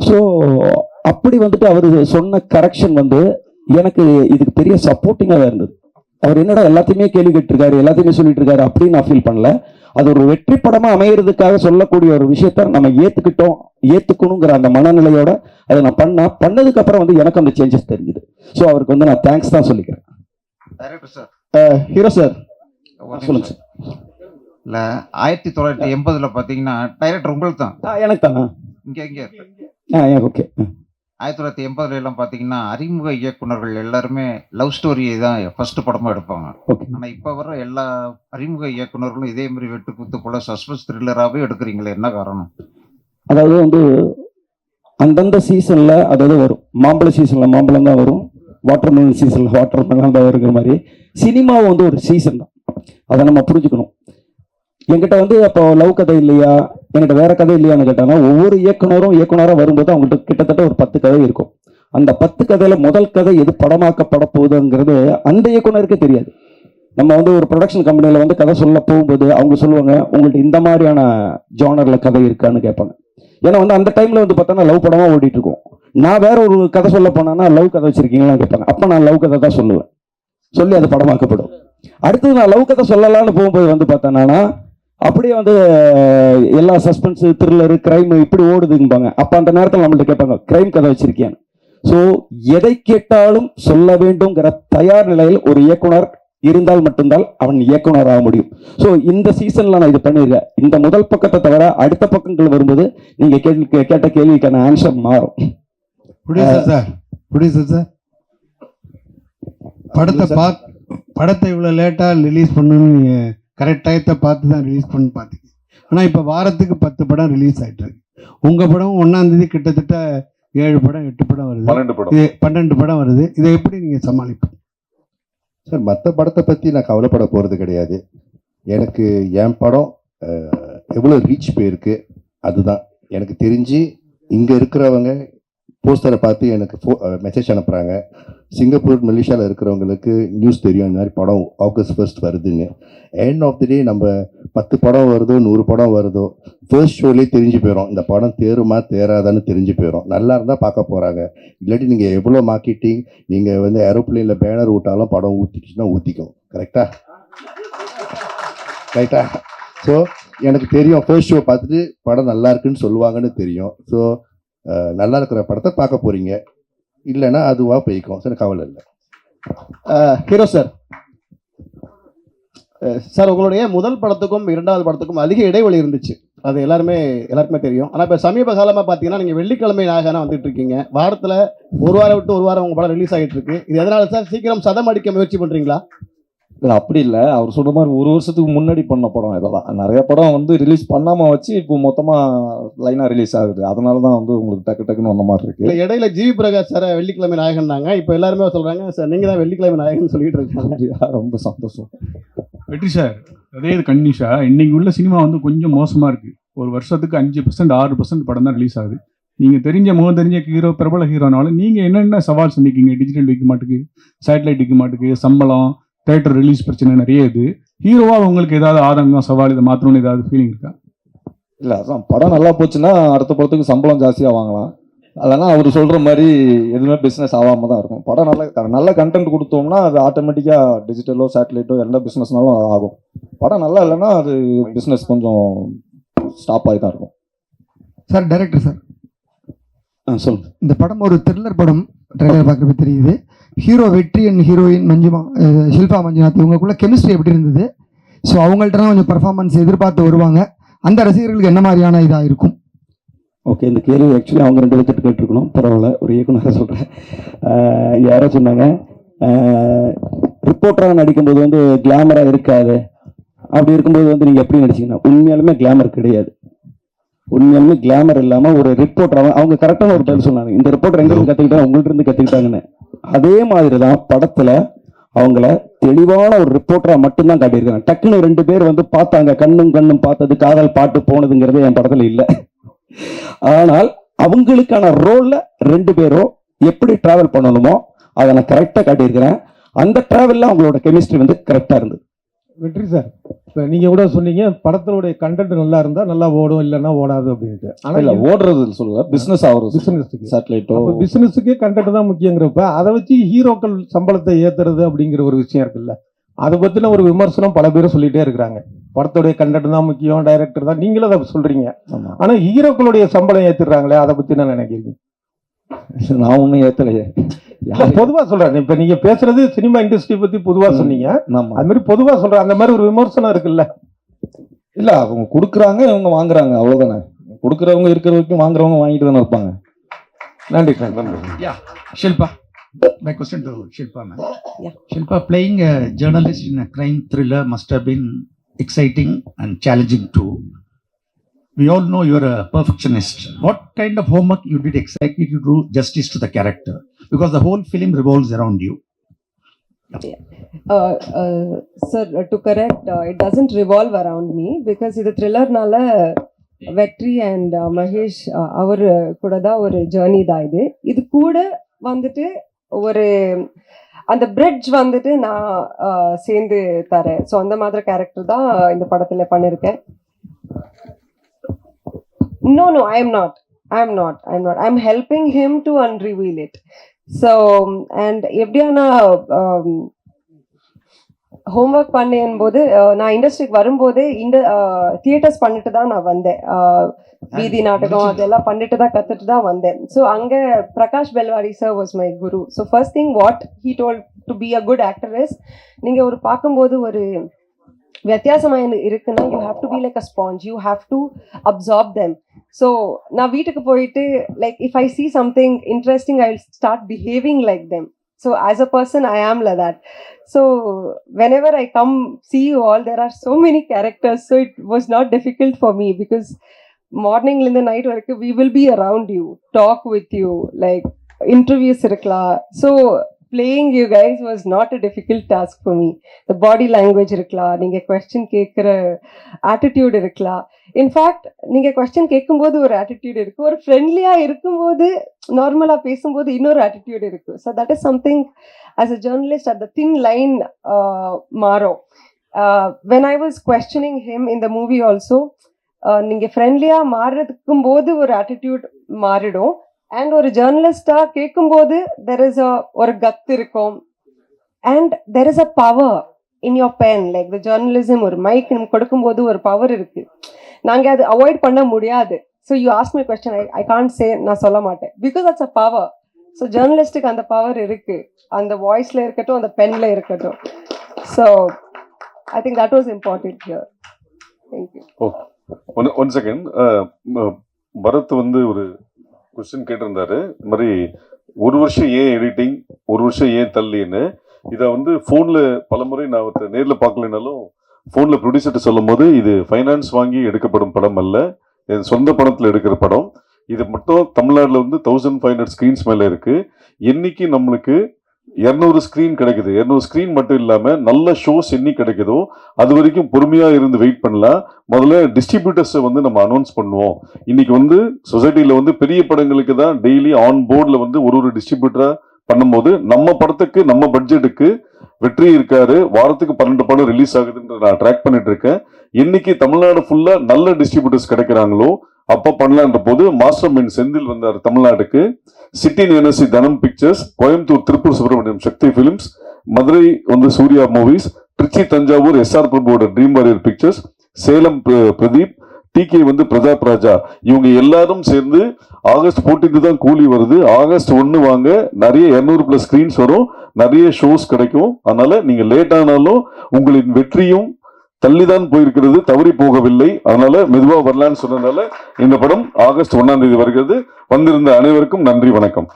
ஸோ அப்படி வந்துட்டு அவர் சொன்ன கரெக்ஷன் வந்து எனக்கு இதுக்கு பெரிய சப்போர்ட்டிங்காக இருந்தது. அவர் என்னடா எல்லாத்தையுமே கேள்வி கேட்டிருக்காரு, எல்லாத்தையுமே சொல்லிட்டு இருக்காரு அப்படின்னு நான் ஃபீல் பண்ணல. அது ஒரு வெற்றி படமா அமைகிறதுக்காக சொல்லக்கூடிய ஒரு விஷயத்த நம்ம ஏத்துக்கணுங்கிற அந்த மனநிலையோட அதை நான் பண்ணதுக்கு அப்புறம் வந்து எனக்கு அந்த சேஞ்சஸ் தெரிஞ்சுது. ஸோ அவருக்கு வந்து நான் தேங்க்ஸ் தான் சொல்லிக்கிறேன். ஹீரோ சார் சொல்லுங்க சார். இல்லை 1980 பார்த்தீங்கன்னா டைரக்டர் உங்களுக்கு தான்? எனக்கு தானா? இங்கே ஓகே. 1980 எல்லாம் பார்த்தீங்கன்னா அறிமுக இயக்குனர்கள் எல்லாருமே லவ் ஸ்டோரியை தான் ஃபர்ஸ்ட் படமாக எடுப்பாங்க. ஆனால் இப்போ வர எல்லா அறிமுக இயக்குனர்களும் இதே மாதிரி வெட்டு குத்து போல சஸ்பென்ஸ் த்ரில்லராகவே எடுக்கிறீங்களே, என்ன காரணம்? அதாவது வந்து அந்தந்த சீசனில் அதாவது வரும். மாம்பழ சீசனில் மாம்பழம் தான் வரும், வாட்டர் மெலன் சீசனில் வாட்டர் மெலன் தான் வருங்கிற மாதிரி சினிமாவும் வந்து ஒரு சீசன் தான். அதை நம்ம புரிஞ்சுக்கணும். என்கிட்ட வந்து அப்போ லவ் கதை இல்லையா, என்கிட்ட வேற கதை இல்லையான்னு கேட்டாங்கன்னா ஒவ்வொரு இயக்குனராக வரும்போது அவங்கள்ட்ட கிட்டத்தட்ட ஒரு 10 கதை இருக்கும். அந்த 10 கதையில முதல் கதை எது படமாக்கப்பட போகுதுங்கிறது அந்த இயக்குனருக்கே தெரியாது. நம்ம வந்து ஒரு ப்ரொடக்ஷன் கம்பெனியில் வந்து கதை சொல்ல போகும்போது அவங்க சொல்லுவாங்க, உங்கள்ட்ட இந்த மாதிரியான ஜானர்ல கதை இருக்கான்னு கேட்பாங்க. ஏன்னா வந்து அந்த டைம்ல வந்து பார்த்தோன்னா லவ் படமா ஓடிட்டு இருக்கும். நான் வேற ஒரு கதை சொல்ல போனேன்னா லவ் கதை வச்சிருக்கீங்களான்னு கேட்பாங்க. அப்போ நான் லவ் கதை தான் சொல்லுவேன், சொல்லி அது படமாக்கப்படும். அடுத்தது நான் லவ் கதை சொல்லலான்னு போகும்போது வந்து பார்த்தேன்னா அப்படியே வந்து எல்லா சஸ்பென்ஸ் த்ரில்லரு கிரைம் இப்படி ஓடுதுங்கப்பாங்க. அப்போ அந்த நேரத்தில் நம்மள்ட்ட கேட்பாங்க கிரைம் கதை வச்சிருக்கேன். ஸோ எதை கேட்டாலும் சொல்ல வேண்டும்ங்கிற தயார் நிலையில் ஒரு இயக்குனர் இருந்தால் மட்டும்தான் அவன் இயக்குனர் ஆக முடியும். ஸோ இந்த சீசன்ல நான் இது பண்ணியிருக்கேன். இந்த முதல் பக்கத்தை தவிர அடுத்த பக்கங்கள் வரும்போது நீங்க கேட்ட கேள்விக்கான ஆன்சர் மாறும். படத்தை இவ்வளோ லேட்டாக ரிலீஸ் பண்ணணும்னு நீங்கள் கரெக்ட் டயத்தை பார்த்து தான் ரிலீஸ் பண்ணி பார்த்தீங்க. ஆனால் இப்போ வாரத்துக்கு 10 படம் ரிலீஸ் ஆகிட்டு இருக்கு. உங்கள் படம் 1ஆம் தேதி கிட்டத்தட்ட 7 படம் 8 படம் வருது, 12 படம் வருது. இதை எப்படி நீங்கள் சமாளிப்பீங்க சார்? மற்ற படத்தை பற்றி நான் கவலைப்பட போகிறது கிடையாது. எனக்கு என் படம் எவ்வளோ ரீச் போயிருக்கு அதுதான் எனக்கு தெரிஞ்சு. இங்கே இருக்கிறவங்க போஸ்டரை பார்த்து எனக்கு மெசேஜ் அனுப்புகிறாங்க. சிங்கப்பூர் மலேசியாவில் இருக்கிறவங்களுக்கு நியூஸ் தெரியும் இந்த மாதிரி படம் ஆகஸ்ட் 1 வருதுன்னு. எண்ட் ஆஃப் தி டே நம்ம 10 படம் வருதோ 100 படம் வருதோ ஃபர்ஸ்ட் ஷோலேயே தெரிஞ்சு போயிடும் இந்த படம் தேருமா தேராதான்னு தெரிஞ்சு போயிடும். நல்லா இருந்தால் பார்க்க போகிறாங்க. இல்லாட்டி நீங்கள் எவ்வளோ மார்க்கெட்டிங் நீங்கள் வந்து ஏரோப்ளேனில் பேனர் விட்டாலும் படம் ஊற்றிக்கிச்சுன்னா ஊற்றிக்கும். ரைட்டா? ஸோ எனக்கு தெரியும் ஃபர்ஸ்ட் ஷோ பார்த்துட்டு படம் நல்லா இருக்குன்னு சொல்லுவாங்கன்னு தெரியும். ஸோ நல்லா இருக்கிற படத்தை பார்க்க போறீங்க, இல்லைன்னா அதுவாக போய்க்கும். சார் கவலை இல்லை. ஹீரோ சார், உங்களுடைய முதல் படத்துக்கும் 2வது படத்துக்கும் அதிக இடைவெளி இருந்துச்சு. அது எல்லாருக்குமே தெரியும். ஆனால் இப்போ சமீப காலமாக பார்த்தீங்கன்னா நீங்கள் வெள்ளிக்கிழமை நாயகனாக வந்துட்டு இருக்கீங்க. வாரத்தில் ஒரு வாரம் விட்டு ஒரு வாரம் உங்கள் படம் ரிலீஸ் ஆகிட்டு இருக்கு. இது எதனால சார் சீக்கிரம் சதம் அடிக்க முயற்சி பண்ணுறீங்களா? இல்லை அப்படி இல்லை, அவர் சொல்கிற மாதிரி ஒரு வருஷத்துக்கு முன்னாடி பண்ண படம் இதெல்லாம். நிறைய படம் வந்து ரிலீஸ் பண்ணாமல் வச்சு இப்போ மொத்தமாக லைனாக ரிலீஸ் ஆகுது. அதனால தான் வந்து உங்களுக்கு டக்குன்னு வந்த மாதிரி இருக்குது. இல்லை இடையில ஜிவி பிரகாஷ் சார் வெள்ளிக்கிழமை நாயகன்னாங்க. இப்போ எல்லாருமே சொல்கிறாங்க சார் நீங்கள் தான் வெள்ளிக்கிழமை நாயகன் சொல்லிட்டு இருக்காங்க. ரொம்ப சந்தோஷம். வெற்றி சார், அதே இது கண்டிஷா இன்னைக்கு உள்ள சினிமா வந்து கொஞ்சம் மோசமாக இருக்குது. ஒரு வருஷத்துக்கு 5% 6% படம் தான் ரிலீஸ் ஆகுது. நீங்கள் முகம் தெரிஞ்ச ஹீரோ, பிரபல ஹீரோனாலும் நீங்கள் என்னென்ன சவால் சந்திக்கீங்க? டிஜிட்டல் விற்க மாட்டுக்கு, சேட்டலைட் விற்க மாட்டுக்கு, சம்பளம், தேட்டர் ரிலீஸ் பிரச்சனை நிறைய இது. ஹீரோவாக உங்களுக்கு ஏதாவது ஆதங்கம், சவால், இதை மாற்றணும்னு ஏதாவது ஃபீலிங் இருக்கா? இல்லை, அதான் படம் நல்லா போச்சுன்னா அடுத்த படத்துக்கு சம்பளம் ஜாஸ்தியாக வாங்கலாம். அதெல்லாம் அவர் சொல்கிற மாதிரி எதுவுமே பிஸ்னஸ் ஆகாமல் தான் இருக்கும். படம் நல்ல கண்டென்ட் கொடுத்தோம்னா அது ஆட்டோமேட்டிக்காக டிஜிட்டலோ சேட்டலைட்டோ எந்த பிஸ்னஸ்னாலும் அது ஆகும். படம் நல்லா இல்லைன்னா அது பிஸ்னஸ் கொஞ்சம் ஸ்டாப் ஆகி தான் இருக்கும். சார் டைரக்டர் சார், சொல்லுங்க. இந்த படம் ஒரு த்ரில்லர் படம். ட்ரெய்லர் பார்க்குறப்ப தெரியுது. ஹீரோ வெற்றி அண்ட் ஹீரோயின் ஷில்பா மஞ்சுநாத் இவங்களுக்குள்ள கெமிஸ்ட்ரி எப்படி இருந்தது? ஸோ அவங்கள்ட்ட கொஞ்சம் பர்ஃபார்மன்ஸ் எதிர்பார்த்து வருவாங்க. அந்த ரசிகர்களுக்கு என்ன மாதிரியான இதாக இருக்கும்? ஓகே, இந்த கேள்வி ஆக்சுவலி அவங்க 2 பேர்த்துட்டு கேட்டிருக்கணும். பரவாயில்ல, ஒரு இயக்குனரை சொல்கிறேன். யாரோ சொன்னாங்க ரிப்போர்ட்டராக நடிக்கும்போது வந்து கிளாமராக இருக்காது. அப்படி இருக்கும்போது வந்து நீங்கள் எப்படி நடிச்சிங்கன்னா உண்மையாலுமே கிளாமர் கிடையாது. உண்மையாலுமே கிளாமர் இல்லாமல் ஒரு ரிப்போர்ட்டர் அவங்க கரெக்டான ஒரு பதில் சொன்னாங்க. இந்த ரிப்போர்ட்டர் எங்கேருந்து கற்றுக்கிட்டாங்க, உங்கள்கிட்ட இருந்து கற்றுக்கிட்டாங்கன்னு. அதே மாதிரி தான் படத்தில் அவங்கள தெளிவான ஒரு ரிப்போர்ட்டராக மட்டும்தான் காட்டியிருக்காங்க. டக்குன்னு 2 பேர் வந்து பார்த்தாங்க, கண்ணும் பார்த்தது காதல் பாட்டு போனதுங்கிறது என் படத்தில் இல்லை. ஆனால் அவங்களுக்கான ரோலில் 2 பேரும் எப்படி ட்ராவல் பண்ணணுமோ அதை நான் கரெக்டாக காட்டியிருக்கிறேன். அந்த ட்ராவலில் அவங்களோட கெமிஸ்ட்ரி வந்து கரெக்டாக இருந்தது. வெற்றி சார், இப்போ நீங்கள் கூட சொன்னீங்க படத்தினுடைய கண்டென்ட் நல்லா இருந்தால் நல்லா ஓடும், இல்லைன்னா ஓடாது அப்படின்ட்டு. ஆனால் இல்லை, ஓடுறது சொல்லல, பிஸ்னஸ் ஆகுறது. பிஸ்னஸுக்கு சேட்டலைட்டோ பிஸ்னஸுக்கு கண்டென்ட் தான் முக்கியங்கிறப்ப அதை வச்சு ஹீரோக்கள் சம்பளத்தை ஏற்றுறது அப்படிங்கிற ஒரு விஷயம் இருக்குல்ல, அதை பற்றின ஒரு விமர்சனம் பல பேரும் சொல்லிகிட்டே இருக்கிறாங்க. படத்துடைய கண்டென்ட் தான் முக்கியம், டைரக்டர் தான், நீங்களும் அதை சொல்கிறீங்க. ஆனால் ஹீரோக்களுடைய சம்பளம் ஏற்றுறாங்களே, அதை பற்றி என்ன நினைக்கிறீங்க? நான் ஒன்றும் ஏற்றலையே, பொதுவாக சொல்கிறேன். இப்போ நீங்கள் பேசுறது சினிமா இண்டஸ்ட்ரி பற்றி பொதுவாக சொன்னீங்க. அது மாதிரி பொதுவாக சொல்கிறேன், அந்த மாதிரி ஒரு விமர்சனம் இருக்குல்ல. இல்லை, அவங்க கொடுக்குறாங்க, இவங்க வாங்குறாங்க, அவ்வளோதானே. கொடுக்குறவங்க இருக்கிற வரைக்கும் வாங்குறவங்க வாங்கிட்டு தானே இருப்பாங்க. நன்றி sir. Yeah, Shilpa. My question to Shilpa, ma'am. Yeah. Shilpa, playing a journalist in a crime thriller must have been exciting and challenging too. We all know you're a perfectionist. What kind of homework you did exactly to do justice to the character? Because the whole film revolves around you. Sir, to correct, it doesn't revolve around me because இது த்ரில்லர்னால வெற்றி and Mahesh அவர் கூட தான் ஒரு journey தான். இது கூட வந்துட்டு ஒரு அந்த பிரிட்ஜ் வந்துட்டு நான் சேர்ந்து தரேன். ஸோ அந்த மாதிரி கேரக்டர் தான் இந்த படத்தில் பண்ணியிருக்கேன். No, I am not. I'm helping him to unreveal it. So, and எப்படியானா ஹோம்ஒர்க் பண்ணேன் போது நான் இண்டஸ்ட்ரிக்கு வரும்போதே இந்த தியேட்டர்ஸ் பண்ணிட்டு தான் நான் வந்தேன். வீதி நாடகம் அதெல்லாம் பண்ணிட்டு தான் கற்றுட்டு தான் வந்தேன். ஸோ அங்கே Prakash Belawadi sir was my guru. So first thing what he told to be a good actor is, நீங்கள் ஒரு பார்க்கும்போது ஒரு வித்தியாசமாக இருக்குன்னா you have to be like a sponge, you have to absorb them. So நான் வீட்டுக்கு போயிட்டு like if I see something interesting I will start behaving like them. So as a person I am like that. So whenever I come see you all, there are so many characters, so it was not difficult for me because morning in the night varaikku we will be around you, talk with you, like interviews irukla. So playing you guys was not a difficult task for me. The body language irukla, neenga question கேக்குற attitude irukla. In fact நீங்க question கேட்கும்போது ஒரு attitude இருக்கு, ஒரு ஃப்ரெண்ட்லியா இருக்கும்போது நார்மலா பேசும்போது இன்னொரு attitude இருக்கு. So that is something as a journalist at the thin line மாறும். When I was questioning him in the movie also, நீங்க ஃப்ரெண்ட்லியா மாறுறதுக்கும் போது ஒரு attitude மாறிடும். அண்ட் ஒரு ஜேர்னலிஸ்டா கேட்கும்போது தெர் இஸ் ஒரு கத்து இருக்கும். And there is a power in your pen. Like the journalism ஒரு மைக் நம்ம கொடுக்கும்போது ஒரு பவர் இருக்கு, நாங்கள் அது அவாய்ட் பண்ண முடியாது. So you ask my question, I can't say, நான் சொல்ல மாட்டேன், because that's a power. So ஜேர்னலிஸ்டுக்கு அந்த பவர் இருக்கு, அந்த வாய்ஸ்ல இருக்கட்டும், அந்த பென்ல இருக்கட்டும். So I think that was important here. Thank you. One second. Bharath வந்து ஒரு கொஸ்டின் கேட்டிருந்தாரு, இந்த மாதிரி ஒரு வருஷம் ஏன் எடிட்டிங், ஒரு வருஷம் ஏன் தள்ளின்னு. இதை வந்து ஃபோனில் பலமுறை நான் அவர்கிட்ட நேரில் பார்க்கலனாலும் ஃபோனில் ப்ரொடியூசர்கிட்ட சொல்லும் போது, இது ஃபைனான்ஸ் வாங்கி எடுக்கப்படும் படம் அல்ல, என் சொந்த பணத்தில் எடுக்கிற படம். இது மட்டும் தமிழ்நாட்டில் வந்து 1500 ஸ்க்ரீன்ஸ் மேலே இருக்குது. என்னைக்கு நம்மளுக்கு 200 ஸ்க்ரீன் கிடைக்குது, 200 ஸ்க்ரீன் மட்டும் இல்லாமல் நல்ல ஷோஸ் என்னைக்கு கிடைக்குதோ அது வரைக்கும் பொறுமையாக இருந்து வெயிட் பண்ணலாம். முதல்ல டிஸ்ட்ரிபியூட்டர்ஸை வந்து நம்ம அனௌன்ஸ் பண்ணுவோம். இன்னைக்கு வந்து சொசைட்டியில் வந்து பெரிய படங்களுக்கு தான் டெய்லி ஆன் போர்டில் வந்து ஒரு டிஸ்ட்ரிபியூட்டராக பண்ணும்போது, நம்ம படத்துக்கு நம்ம பட்ஜெட்டுக்கு வெற்றி இருக்காரு. வாரத்துக்கு 12 படம் ரிலீஸ் ஆகுதுன்ற நான் ட்ராக் பண்ணிட்டு இருக்கேன். என்னைக்கு தமிழ்நாடு ஃபுல்லா நல்ல டிஸ்ட்ரிபியூட்டர்ஸ் கிடைக்கிறாங்களோ அப்போ பண்ணலான்ற போது மாஸ்டர் மைண்ட் செந்தில் வந்தார் தமிழ்நாட்டுக்கு. City university Dhanam pictures, Coimbatore Tiruppur Subramaniam Sakthi films, Madurai வந்து சூர்யா மூவிஸ், திருச்சி தஞ்சாவூர் எஸ்ஆர் பிரபுவோட dream warrior pictures, Salem Pradeep, TK வந்து பிரதாப் ராஜா, இவங்க எல்லாரும் சேர்ந்து ஆகஸ்ட் 14 தான் கூலி வருது. ஆகஸ்ட் 1 வாங்க, நிறைய 200+ ஸ்கிரீன்ஸ் வரும், நிறைய ஷோஸ் கிடைக்கும். அதனால நீங்க லேட் ஆனாலும் உங்களின் வெற்றியும் தள்ளிதான் போயிருக்கிறது, தவறி போகவில்லை. அதனால மெதுவா வரலான்னு சொன்னதுனால இந்த படம் ஆகஸ்ட் 1 வருகிறது. வந்திருந்த அனைவருக்கும் நன்றி, வணக்கம்.